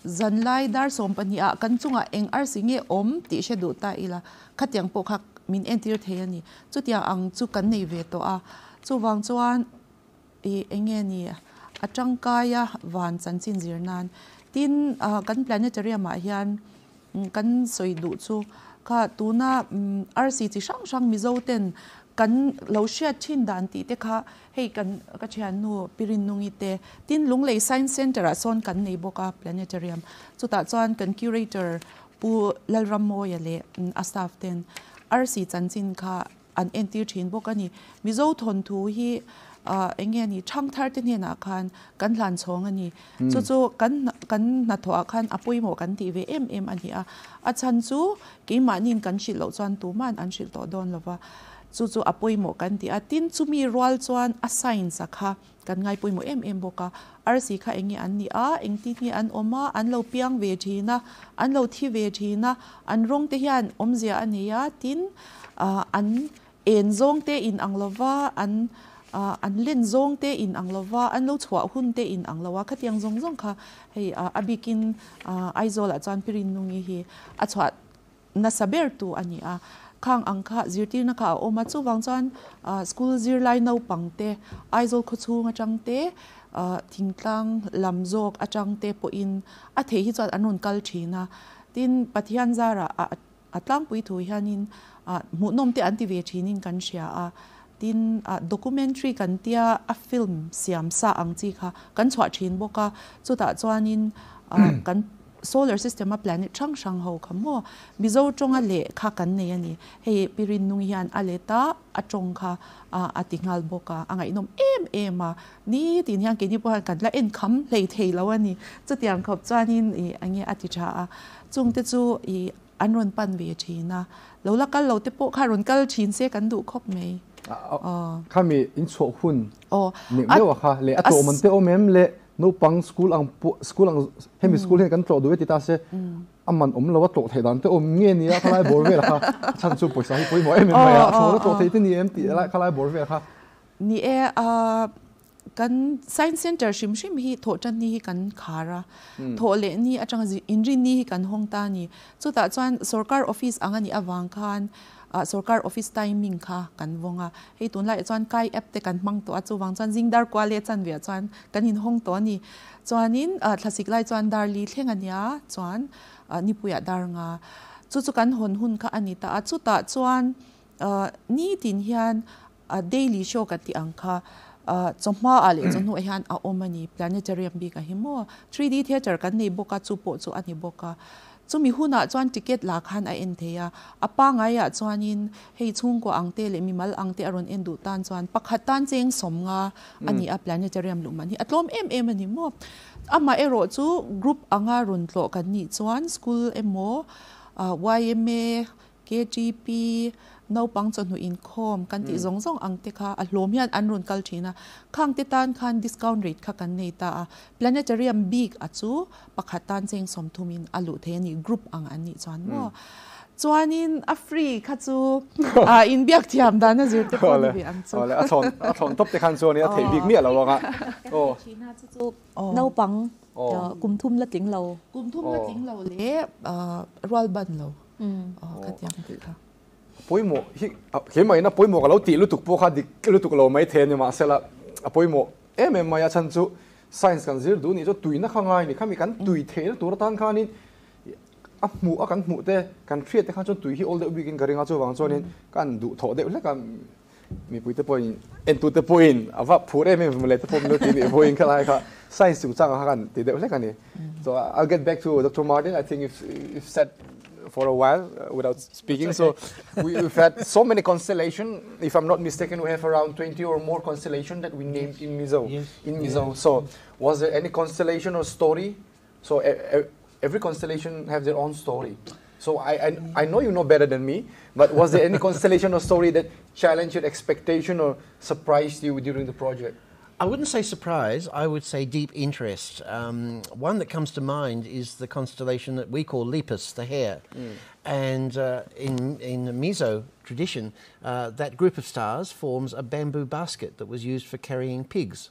zanlai dar som pania kan chunga eng RC nge ti shedu ta ila khatiang po khak min entir the ni chutia ang chu kan nei ve to a chu wang chuan enge ni atangkaya van chanchin zirnan tin kan planetarium a hian kan soidu chu kha tuna RC chi sang Mizote'n kan lo shia chin dan ti te kha hei kan ka chian nu pirin nungi te tin lunglei science center a son kan nei boka planetarium chuta chuan kan curator pu lalramo ya le a staff ten RC chanchin kha an entir thin bokani Mizote'n thu hi enge ni chang thar te na khan kan hlan chhong ani chu kan na thwa khan apui mo kan ti ve em ani a chan chu ke manin kan shil lo chuan tu man an shil to don lova chu apui mo kan ti a tin chu mi rwal chuan a science a kha kan ngai pui mo em boka RC kha engi an ni a eng ti ni an oma an lo piang ve thina an lo thi ve thina an rong te hian omzia ania tin an en zong te in anglova an len zong te in anglova an lo chwa hun te in anglawa khatiang zong kha hei abikin aizola chan pirin nungi hi a chwa na saber tu ani a khang angkha zirtir na kha oma chu wang chan school zirlai no pangte aizol khochu nga changte thingtlang lamjok achangte po in a the hi chat anun kal thina tin pathian zara atlang pui thu hianin mu nom te anti ve thinin kan sia a tin documentary kan tia a film siam sa angchi kha kan chwa thin boka chuta chuanin kan solar system a planet chang ho khamo mizo chonga le kha kan nei ani hei pirin nung hian aleta achong kha atingal boka angai nom em ni tin hian ke ni po kan la en kham lei thei lawani chutiang khop chuanin ange aticha a chungte chu anron pan ve thina lo la kal lo te po kha ron kal thin se kan du khop mei kha mi in chho hun ni lewa kha le ato man te omem le no pang school ang hemi school he kan tro du ti ta se aman lawa tro thei dan te nge ni a khalai bor ve kha chan chu poisa hi poi mo em ma ya tro tro thei te ni em ti la khalai bor ve kha ni kan science center shim hi tho chan ni kan khara tho le ni atang inri ni kan hong ta ni chuta chuan sarkar office angani awang khan sarkar office timing kha kan wonga hei tun lai chuan kai app te kan mang to chu wang chan jingdar kwale chan ve chuan kan in hong to ni chuanin thlasik lai chuan dar li thlengania chuan nipuya dar nga chu kan hon hun kha ani ta chuta chuan ni tin hian daily show ka ti angkha chomma ale chonu hian a omani planetarium bi ka himo 3D theater kan nei boka chu po chu ani boka chumi huna chuan ticket la khan a en theya apa ngaya chuanin hei chung ko angte le mimal angte aron en du tan chuan pakhatan cheng somnga ani a planetarium lumani atlom em ani mo ama ero chu group anga run tlo kan ni chuan school emo YMA KGP no pang chonu in khom kan ti zong ang te kha a hlom hian an run kal thina khang te tan khan discount rate kha kan nei ta planetarium big achu pakhatan cheng som thumin alu the ni group ang ani chuan mo chuanin a free kha chu in biak thiam dan na zir te ko bi ang chu ole a thon top te khan chu ni a thei big mi lo nga china chu no pang kum thum la ting lo le rwal ban lo khatiang ti kha poimo hi mai na poimo ka lo ti lu tuk po kha dik lu tuk lo mai the ni ma sela poimo ma ya chan chu science kan zir du ni jo tuina khangai ni khami kan tui the na tur tan khan ni mu a kan mu te kan hriat te khan chu tui hi all the weekend garinga chu wang chonin kan du tho de le kan mi puite point en tu te point ava phure me le te pom no ti ni point khala kha science chu chang ha kan ti de le kan ni so I'll get back to Dr. Martin. I think if said for a while without speaking. So we've had so many constellations. If I'm not mistaken, we have around 20 or more constellations that we named in Mizo. Yes. Mizo. So was there any constellation or story? So every constellation have their own story. So I know you know better than me, but was there any constellation or story that challenged your expectation or surprised you during the project? I wouldn't say surprise, I would say deep interest. One that comes to mind is the constellation that we call Lepus, the hare. And in the Mizo tradition, that group of stars forms a bamboo basket that was used for carrying pigs.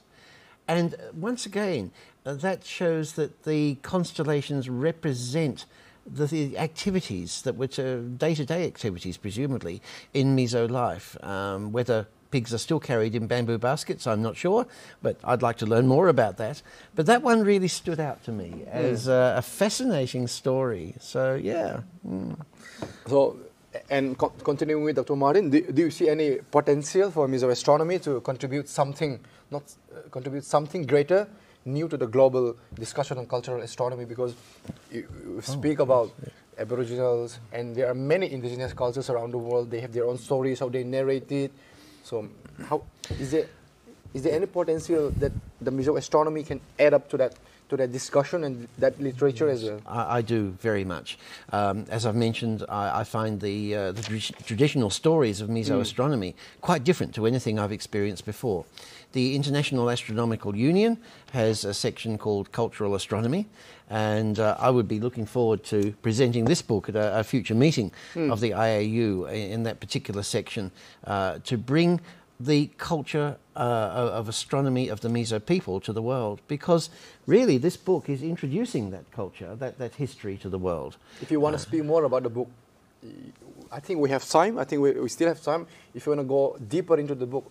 And once again, that shows that the constellations represent the activities that were day-to-day activities, presumably, in Mizo life. Whether pigs are still carried in bamboo baskets, I'm not sure, but I'd like to learn more about that. But that one really stood out to me as a fascinating story. So, yeah. So, and continuing with Dr. Martin, do you see any potential for Mizo astronomy to contribute something, contribute something greater, new to the global discussion on cultural astronomy? Because you speak about Aboriginals, and there are many indigenous cultures around the world. They have their own stories, how they narrate it. So, how is there any potential that the Mizo astronomy can add up to that discussion and that literature as well? I do very much. As I've mentioned, I find the traditional stories of Mizo astronomy quite different to anything I've experienced before. The International Astronomical Union has a section called Cultural Astronomy, and I would be looking forward to presenting this book at a future meeting of the IAU in that particular section to bring the culture of astronomy of the Mizo people to the world, because really this book is introducing that culture, that history to the world. If you want to speak more about the book, I think we have time. I think we still have time. If you want to go deeper into the book.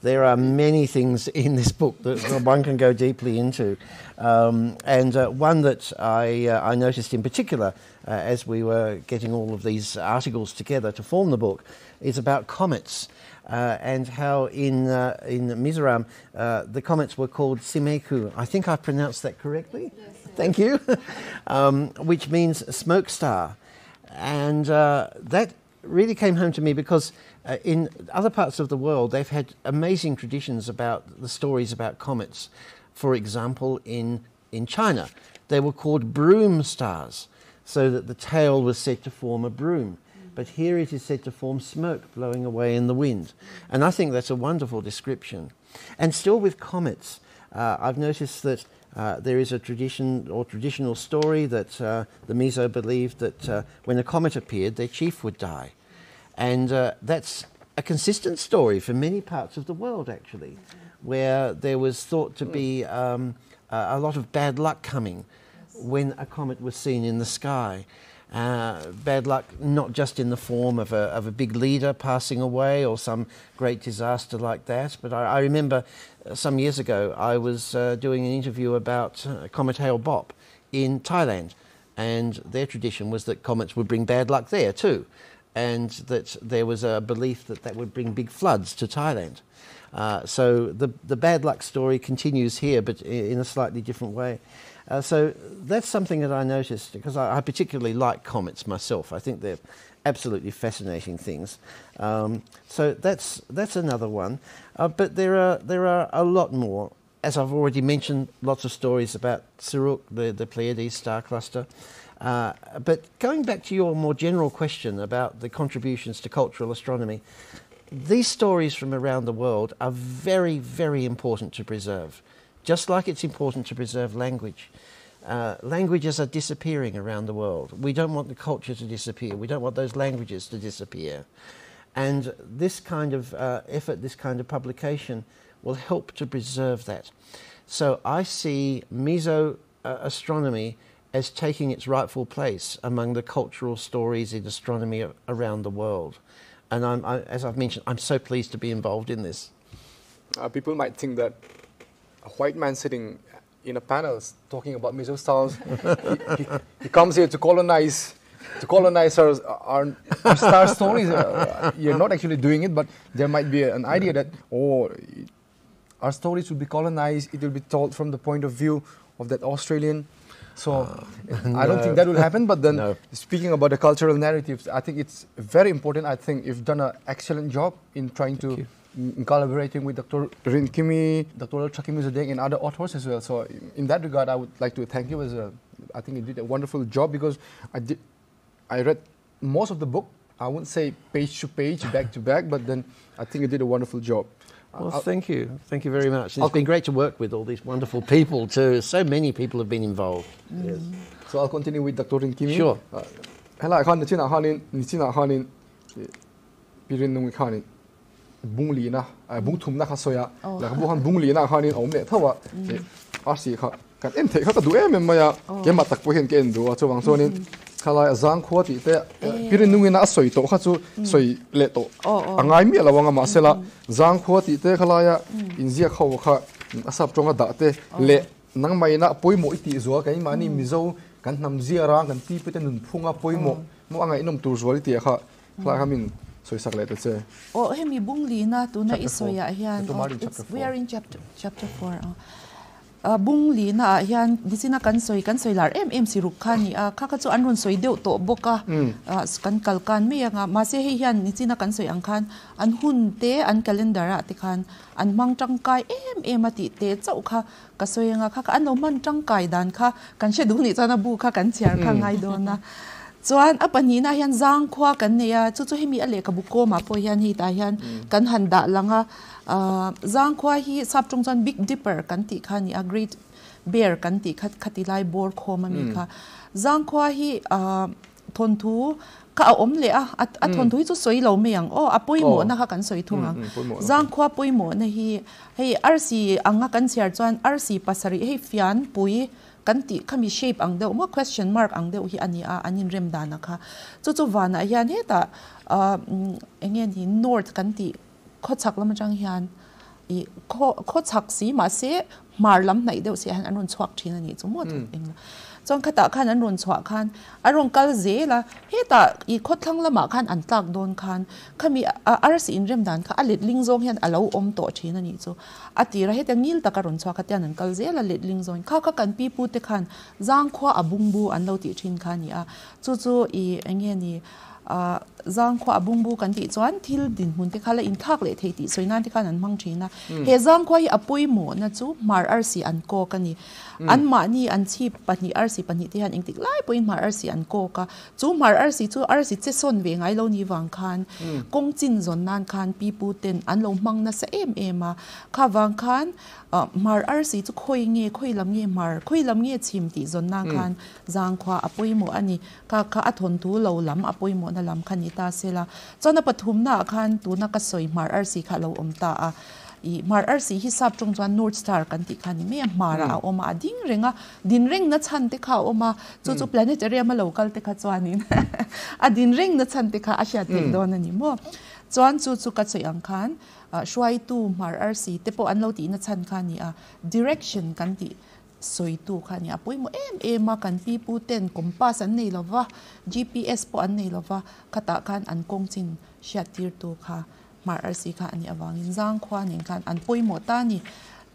There are many things in this book that one can go deeply into. And one that I noticed in particular as we were getting all of these articles together to form the book is about comets. And how in Mizoram the comets were called Simeku. I think I pronounced that correctly. Yes, thank you. Which means smoke star. And that really came home to me because in other parts of the world they've had amazing traditions about the stories about comets. For example, in China they were called broom stars, so that the tail was said to form a broom. But here it is said to form smoke blowing away in the wind. And I think that's a wonderful description. And still with comets, I've noticed that there is a tradition or traditional story that the Mizo believed that when a comet appeared, their chief would die. And that's a consistent story for many parts of the world, actually, where there was thought to be a lot of bad luck coming when a comet was seen in the sky. Bad luck not just in the form of a big leader passing away or some great disaster like that, but I remember some years ago I was doing an interview about Comet Hale-Bopp in Thailand, and their tradition was that comets would bring bad luck there too, and that there was a belief that that would bring big floods to Thailand. So the bad luck story continues here, but in a slightly different way. So that's something that I noticed, because I particularly like comets myself. I think they're absolutely fascinating things. So that's another one. But there are a lot more. As I've already mentioned, lots of stories about Siruk, the Pleiades star cluster. But going back to your more general question about the contributions to cultural astronomy, these stories from around the world are very, very important to preserve. Just like it's important to preserve language. Languages are disappearing around the world. We don't want the culture to disappear. We don't want those languages to disappear. And this kind of effort, this kind of publication will help to preserve that. So I see Mizo astronomy as taking its rightful place among the cultural stories in astronomy around the world. And as I've mentioned, I'm so pleased to be involved in this. People might think that a white man sitting in a panel talking about Mizo stars, he comes here to colonize our star stories. You're not actually doing it, but there might be an idea that, our stories will be colonized, it will be told from the point of view of that Australian. So I don't think that will happen, but then speaking about the cultural narratives, I think it's very important. I think you've done an excellent job in trying to in collaborating with Dr. Rin Kimi, Dr. Mizote'n, and other authors as well. So in that regard, I would like to thank you as well. I think you did a wonderful job, because I read most of the book. I wouldn't say page to page, back to back, but then I think you did a wonderful job. Well, thank you. Thank you very much. It's been great to work with all these wonderful people too. So many people have been involved. Yes. So I'll continue with Dr. Kimi. Sure. Hello, Khan, Nichina Hanin, Pirin Nung Khanin, Bunglina, Buntumna Hasoya, like Buhan Bunglina Hanin, Omle, Tawa, Arsi, can intake how to do Maya, Yamatak Puhin can do what so on Sonin. Kala Zang Quati, Pirin Nungina Soito, Hatsu, Soy Leto. And I mean, Lawanga Masela, Zang Quati, Kalaya, in Zia Hoka, Asaptonga Date, Le Nangmaina, Poimo, it is work, and money, Mizo, can Namzia and people and Punga Poimo, Moanga inum to Zwality, Clahamin, so it's a letter say. Oh, Hemi Bunglina, Tuna Isoya, we are in chapter 4. Bungli na yan disina kan soy lar si rukani kakatsu anron soy deu to boka kan kalkan me nga mase he yan disina kan soy angkan an hun te an calendar ati kan an mang tangkai ati te chau kha ka soy nga kha an no man tangkai dan kha kan she du ni chana bu kha kan chiar kha ngai do na chuan apani na yan zang khwa kan ne ya chu hemi ale ka bu ko ma po yan hi ta yan kan handa langa Zang Kwa hi sap chung chan Big Dipper kan ti kha ni a Great Bear kan ti khatilai bor khoma mi kha Zang Kwa hi thon thu ka om le a thon thu chu soi lo me yang apoi mo na kha kan soi thunga Zang Kwa poi mo na hi hei RC anga kan chiar chuan RC pasari hei fian pui kan ti khami shape ang deuh mo question mark ang deuh hi ani a anin rem dana kha chu wana hian he ta engen hi north kan ti Kochak lam jang hian I kochak si ma se mar lam nai deuh se han anron chuak thina ni chu mo eng chong khata khan anron chuak khan arong kal ze la heta I khotlang lama khan an tlak don khan khami ars in rem dan kha alet ling zong hian alo om to thina ni chu ati ra heta ngil takaron chuak khatian an kal ze la let ling zong kha kan pi pu te khan zang khwa abungbu an lo ti thin khan ni a chu I enge ni Zang Kwa Abungbu kan ti chuan thil din mun te khala in thak le thei ti soinan te khan an mang thina he Zang Kwa hi apui mo na chu mar RC an ko kani an ma ni an chi pani RC pani te han engtik lai point mar RC an ko ka chu mar RC chu RC che son ve ngai lo ni wang khan kong chin zon nan khan pi pu ten an lo mang na sa ma kha wang khan mar RC chu khoi lam nge chim ti zon nan khan Zang Kwa apui mo ani ka athon tu lo lam apui mo na lam khan ita sela chona pathum na khan tu na ka soi mar RC kha lo omta a I mar RC hi sap chung chuan North Star kan ti khani me mara oma ding renga din reng na chan te kha oma chu planetarium a local te kha chuanin a din reng na chan te kha asha te don ani mo chuan chu ka choi ang khan shwai tu mar RC te po an lo ti na chan khani a direction kan ti soi tu khani apoi mo ma kan pi pu ten compass an nei lova GPS po an nei lova khata khan an kong chin shatir tu kha mar RC kha ani awangin Zang Khwa nin khan an poi mo ta ni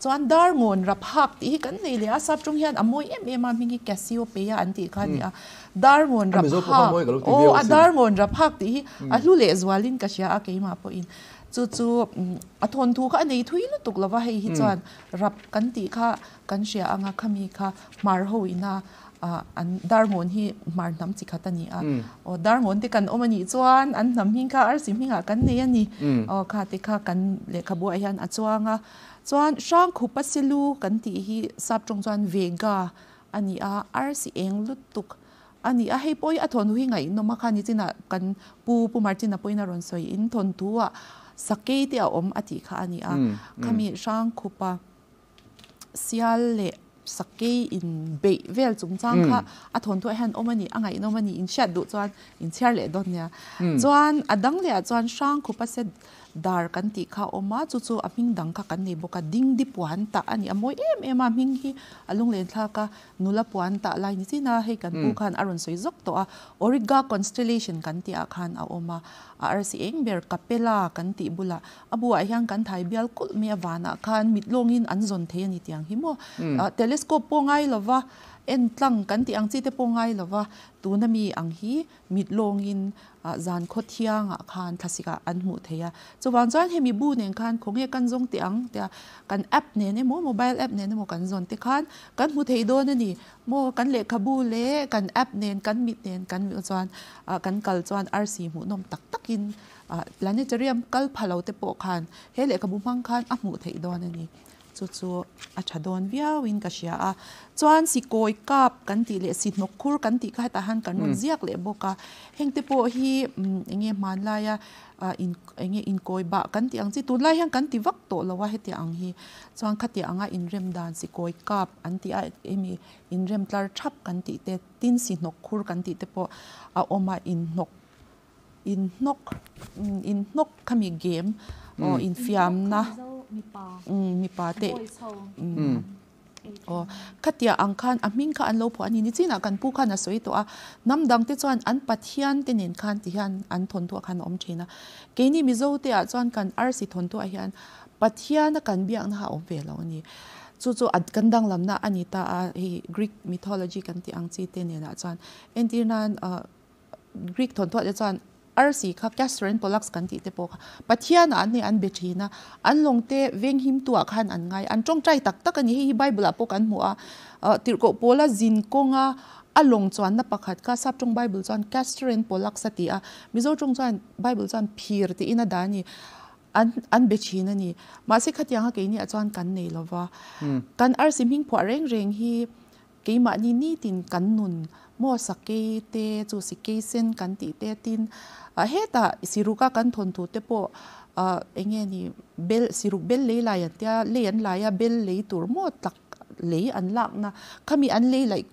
chuan dar ngon rap hak ti kan nei le asap chung hian amoi ma mingi Cassiopeia an ti khani a dar ngon rap hak a dar ngon rap hak ti a hlu le zwalin ka sha a keima po in chu a thon thu kha nei thui lu tuk lawa hei hi chuan rap kan ti kha kan sia anga khami kha mar ho ina an dar ngon hi mar nam chi khatani a o dar ngon te kan omani chuan an nam hin kha ar sim hinga kan nei ani o kha te kha kan le khabu a hian a chuanga chuan sang khupa silu kan ti hi sap chung chuan vega ani a ar si eng lut tuk ani a hei poi a thon hui ngai no ma khani china kan pu martina poina ron soi in thon tuwa sakei te a om ati kha ani a khami sang khupa sial le sakei in be vel chung chang kha a thon tu han omani angai no mani in shat du chuan in chiar le don nya chuan adang le chuan sang khupa se dar kan ti kha oma chu aping dang kha kan nei boka ding di puan ta ani amoi a ming hi alung len thla ka nula puan ta lai ni china hei kan pu khan aron soi zok to a Origa constellation kan ti a khan a oma RC eng ber kapela kan ti bula abu a hyang kan thai bial kul me wana khan mitlongin an zon the ani tiang hi mo telescope pongai lova en tlang kan ti ang chi te pongai lova tu na mi ang hi mit long in zan khothiang khan thasika an mu theya chuwan chan hemi bu nen khan khong he kan jong ti ang te kan app ne ne mo mobile app ne ne mo kan zon te khan kan mu thei do na ni mo kan le khabu le kan app nen kan mit nen kan mi chuan kan kal chuan rc mu nom tak takin planetarium kal phalo te po khan he le khabu mang khan a mu thei do na ni chu a chadon via win ka sia a chuan si koi kap kan ti le si nok khur kan ti ka ta han kan non ziak le boka hengte po hi enge man la ya in koi ba kan ti ang chi tu lai hang kan ti vak to lawa he ti ang hi chuan khati anga in rem dan si koi kap an ti a emi in rem tlar thap kan ti te tin si nok khur kan ti te po a oma in nok kami game in fiam na mi pa te khatia angkhan aming kha anlo pho ani ni china kan pu khan a soi to a namdang te chuan an pathian te nen khan ti hian an thon to khan om thina keini Mizote a chuan kan rc thon to a hian pathian kan biak na ha om ve lo ni chu at kandang lamna anita a hi Greek mythology kan ti ang chi te ne na chuan entirnan Greek thon to le chuan RC kha Catherine Pollux kan ti te po pathian an ni an bethina an longte veng him tua khan an ngai an tong trai tak tak ani hi Bible a po kan mu a tirko pola zin konga along chuan na pakhat ka sap tong Bible chuan Catherine Pollux ati a mizo tong chuan Bible chuan phir ti ina dani an bethina ni ma se khatia ha ke ni a chuan kan nei lova kan RC ming pho reng reng hi ke ma ni tin kan nun mo sake te chu sike sen kan ti te tin heta siruka kan thon thu te po enge ni bel siruk bel le la ya tia le an la ya bel le tur mo tak le an lak na khami an le like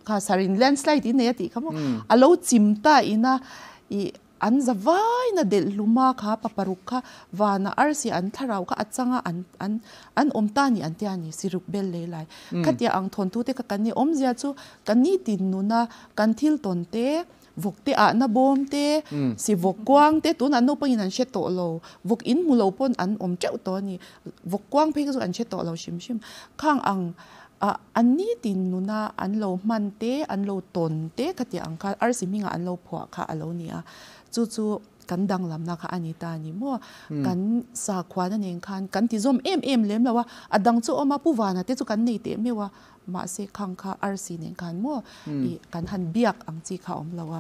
ka sarin landslide in ti khamo alo chimta ina I an zawai na del luma kha paparukha wana arsi an tharau kha achanga an omta ni antiani siruk bel le lai khatia ang thon tu te ka kan ni omzia chu kan ni tin nuna kan thil ton te vokte a na bom te si vokwang te tun an no pangin an sheto lo vok in mulo pon an om cheu to ni vokwang phe chu an sheto lo shim khang ang an ni tin nuna an lo man te an lo ton te khatia ang kha arsi minga an lo phwa kha alo ni a chu kan dang lam na kha anita ni mo kan sa khwana nen khan kan ti zom em lem lawa adang chu oma puwana te chu kan nei te mewa ma se khang kha rc nen khan mo I kan han biak ang chi kha om lawa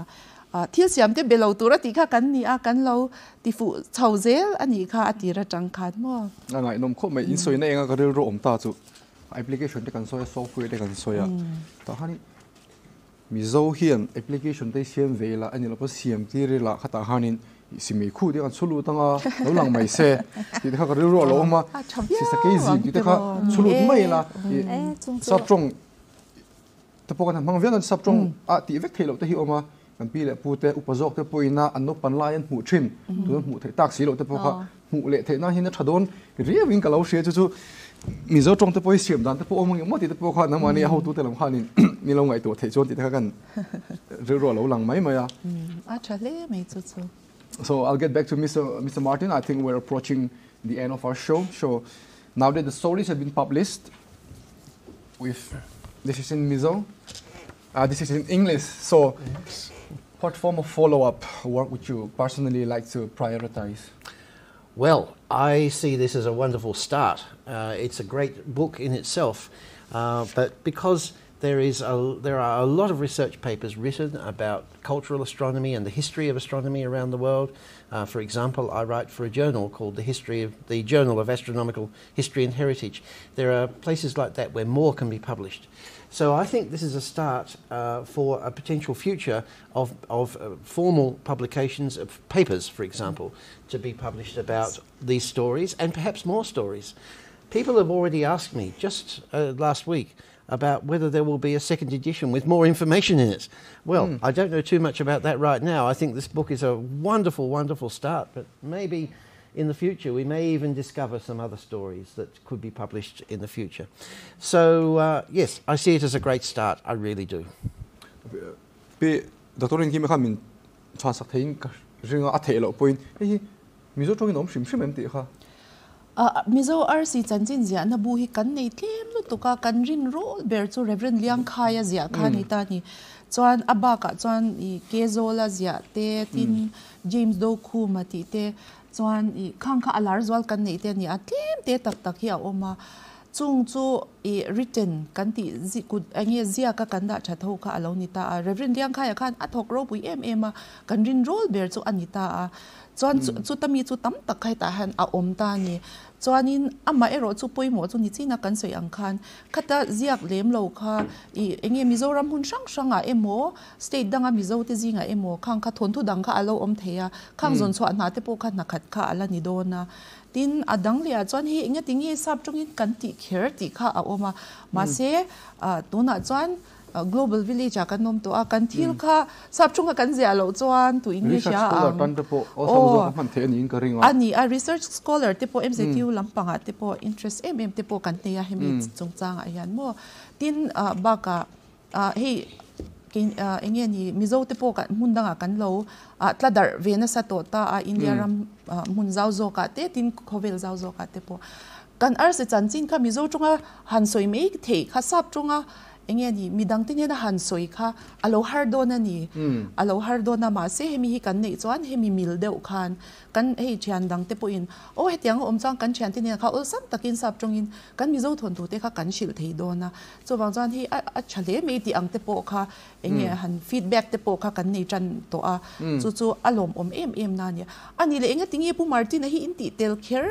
thil siam te belo tura ti kha kan ni a kan lo ti fu chauzel ani kha atira tang khan mo ngai nom kho mai in soi na enga ka ro om ta chu application te kan soya software te kan soya ta hani mizo hian application te siam vela ani lo pa siam ti ri la khata hanin simi khu de kan chulu tanga lo lang mai se ti kha ka ro lo ma si sa ke zi ti kha chulu mai la sap trong te po kan mang vian sap trong a ti vek thelo te hi oma kan pi le pu te upazok te poina an no pan lai an mu thin tu mu the tak si lo te po kha mu le the na hin thadon ri win ka lo she chu mizo trong te poi siam dan te po omang mo ti te po kha na mani ho tu te lam khanin ni lo ngai to the chon ti ta kan ro lo lang mai ya chale mai chu So I'll get back to Mr. Martin. I think we're approaching the end of our show. So now that the stories have been published, this is in Mizo, this is in English. So what form of follow-up work would you personally like to prioritize? Well, I see this as a wonderful start. It's a great book in itself, but because there are a lot of research papers written about cultural astronomy and the history of astronomy around the world. For example, I write for a journal called the Journal of Astronomical History and Heritage. There are places like that where more can be published. So I think this is a start for a potential future of formal publications of papers, for example, to be published about these stories and perhaps more stories. People have already asked me just last week about whether there will be a second edition with more information in it. Well, I don't know too much about that right now. I think this book is a wonderful, wonderful start, but maybe in the future we may even discover some other stories that could be published in the future. So, yes, I see it as a great start. I really do. Dr. Kim kha min chwa sak thein ka ringa a thelo point hi mizo tong nom shim shim em ti kha Mizo RC chanchin zia na bu hi kan nei tlem lu tuka kan rin rol ber chu Reverend Liang Khaya zia khani ta ni chuan abaka chuan I kezola zia te tin James Do khu mati te chuan I khang kha alar zwal kan nei te ni a tlem te tak tak hi a oma chung chu I written kan ti zi kut ange zia ka kan da tha tho kha alo ni ta Reverend Liang Khaya khan a thok ro pui em a kan rin rol ber chu anita a chuan chu tami chu tam tak khai ta han a om ta ni chuanin ama ero chu poimo chu ni china kan soi ang khan khata ziak lem lo kha I enge Mizoram hun sang sanga emo state danga Mizote zinga emo khang kha thon thu dang kha alo om theya khang zon chwa na te po kha na khat kha ala ni dona tin adang lia chuan hi enge tingi sap tungin kan ti kher ti kha a oma ma se tuna chuan global village kan nom to a kan thil kha sap chunga kan zia lo chuan tu English ya ani a research scholar te po MZQ lampanga te po interest te po kan te ya hemi chungchang a yan mo tin baka hey enge ni Mizo te po kan mundanga kan lo tladar vena sa to ta India ram mun zau zo ka te tin khovel zau zo ka te po kan ar se chanchin kha Mizo chunga han soi me the kha sap chunga enge ni midang tin na han soi kha alo har do na ni alo har do na ma se hemi hi kan nei chuan hemi mil deuh khan kan hei thian dang te po in o hetiang om chang kan thian tin kha ol sam takin sap chungin kan Mizo thon tu te kha kan shil thei do na chowang chuan hi a chale me ti ang te po kha enge han feedback te po kha kan nei tran to a chu alom om em na ni ani le enge tingi pu Martin hi in ti tel kher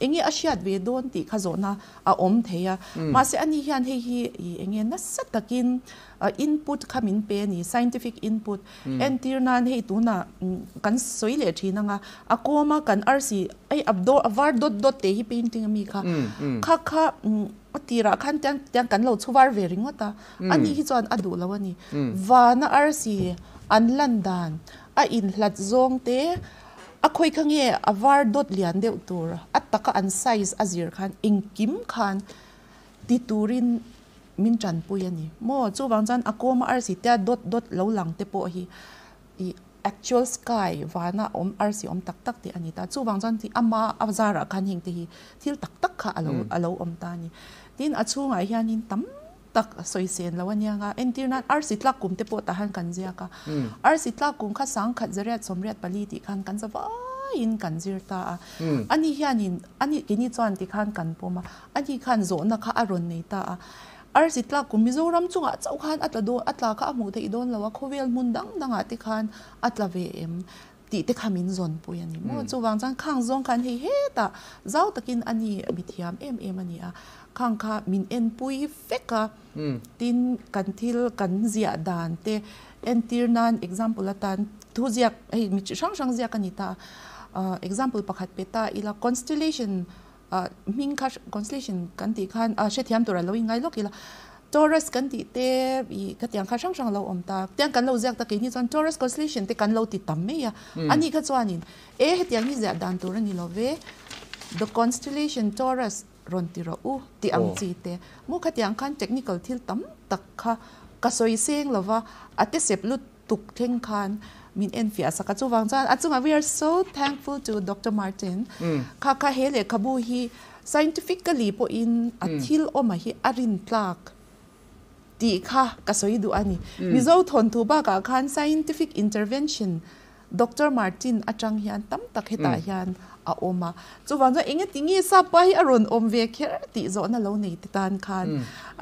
enge asiat ve don ti khazona a om theya ma se ani hian hi enge na satakin input khamin pe ni scientific input entirnan hei tuna kan soile thina nga akoma kan RC ai abdo avar dot te hi painting mi kha kha tira khan tang kan lo chuwar ve ringota ani hi chuan adu lawani wana RC anlandan a in hlat zong te akhoi khange avar dot lian deuh tur ataka an size azir khan ingkim khan ti turin min chan puyani mo chuwang chan akoma RC te dot lo lang te po hi I actual sky wana om RC om tak tak ti anita chuwang chan ti ama avzara khan hing te hi thil tak tak kha alo om ta ni tin achunga hianin tam tak soi sen lawanya nga entirna RC tlak kum te po ta han kan zia ka RC tlak kum kha sang khat zariat somriat pali ti khan kan zawa in kan zirta ani hianin ani kini chuan ti khan kan poma ani khan zo na kha aron nei ta RC tlak kum Mizoram chunga chau khan atla kha amu thei don lawa khovel mundang danga ti khan atla ve em ti te khamin zon puyani mo chuwang chang khang zong khan he ta zau takin ani mithiam em ani a khang kha min en pui feka tin kan thil kan zia dan te entirnan example atan thu ziak ei mi sang ziak anita example pakhat peta ila constellation ming kha constellation kan ti khan shethiam tura lo ingai lokila Taurus kan ti te I katyang kha sang lo om ta tyang kan lo ziak ta ke ni chon Taurus constellation te kan lo ti tam me ya ani kha chuanin hetiang ni zia dan tur ani lo ve the constellation Taurus ron ti ro ti ang chi te mu khatyang khan technical thil tam tak kha ka soi seng lova ate sep lut tuk theng khan min en fia saka chuwang chan achunga we are so thankful to Dr. Martin kha hele khabu hi scientifically po in athil oma hi arin tlak ti kha ka soi du ani Mizo thon thu ba ka khan scientific intervention Dr. Martin atang hian tam tak heta hian a oma chuwang zo enge tingi sa pa hi aron om ve kher ti zo na lo nei titan khan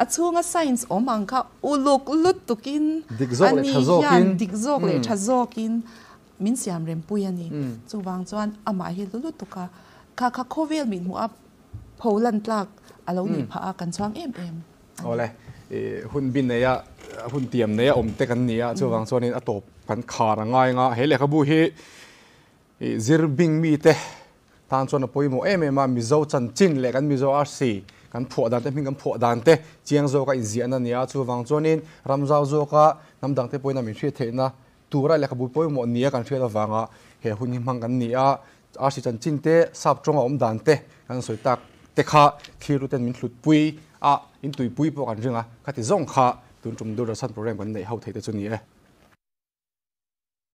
achunga science omang kha uluk lut tukin ani dikzok le thazokin min siam rem puyani chuwang chuan ama hi lulu tuka kha khovel min mu up pholan tlak alo ni pha kan chuang em ole hun bin ne ya hun tiam ne ya om te kan nia chuwang chuanin atop kan khara ngai nga hele khabu hi zirbing mi te tan chuan poimo ma Mizo chanchin le kan Mizo RC kan pho dan te ming kan pho dan te chiang zo ka inzian ania chuwang chuanin ramzau zo ka namdang te poina mi thri theina tura le khabu poimo nia kan thela wanga he hun hi mang kan nia RC chanchin te sap chonga om dan te kan soi tak te kha thiru ten min thlut pui in tui pui po kan ringa khati zong kha tun tum dur san program kan nei hau thei te chu ni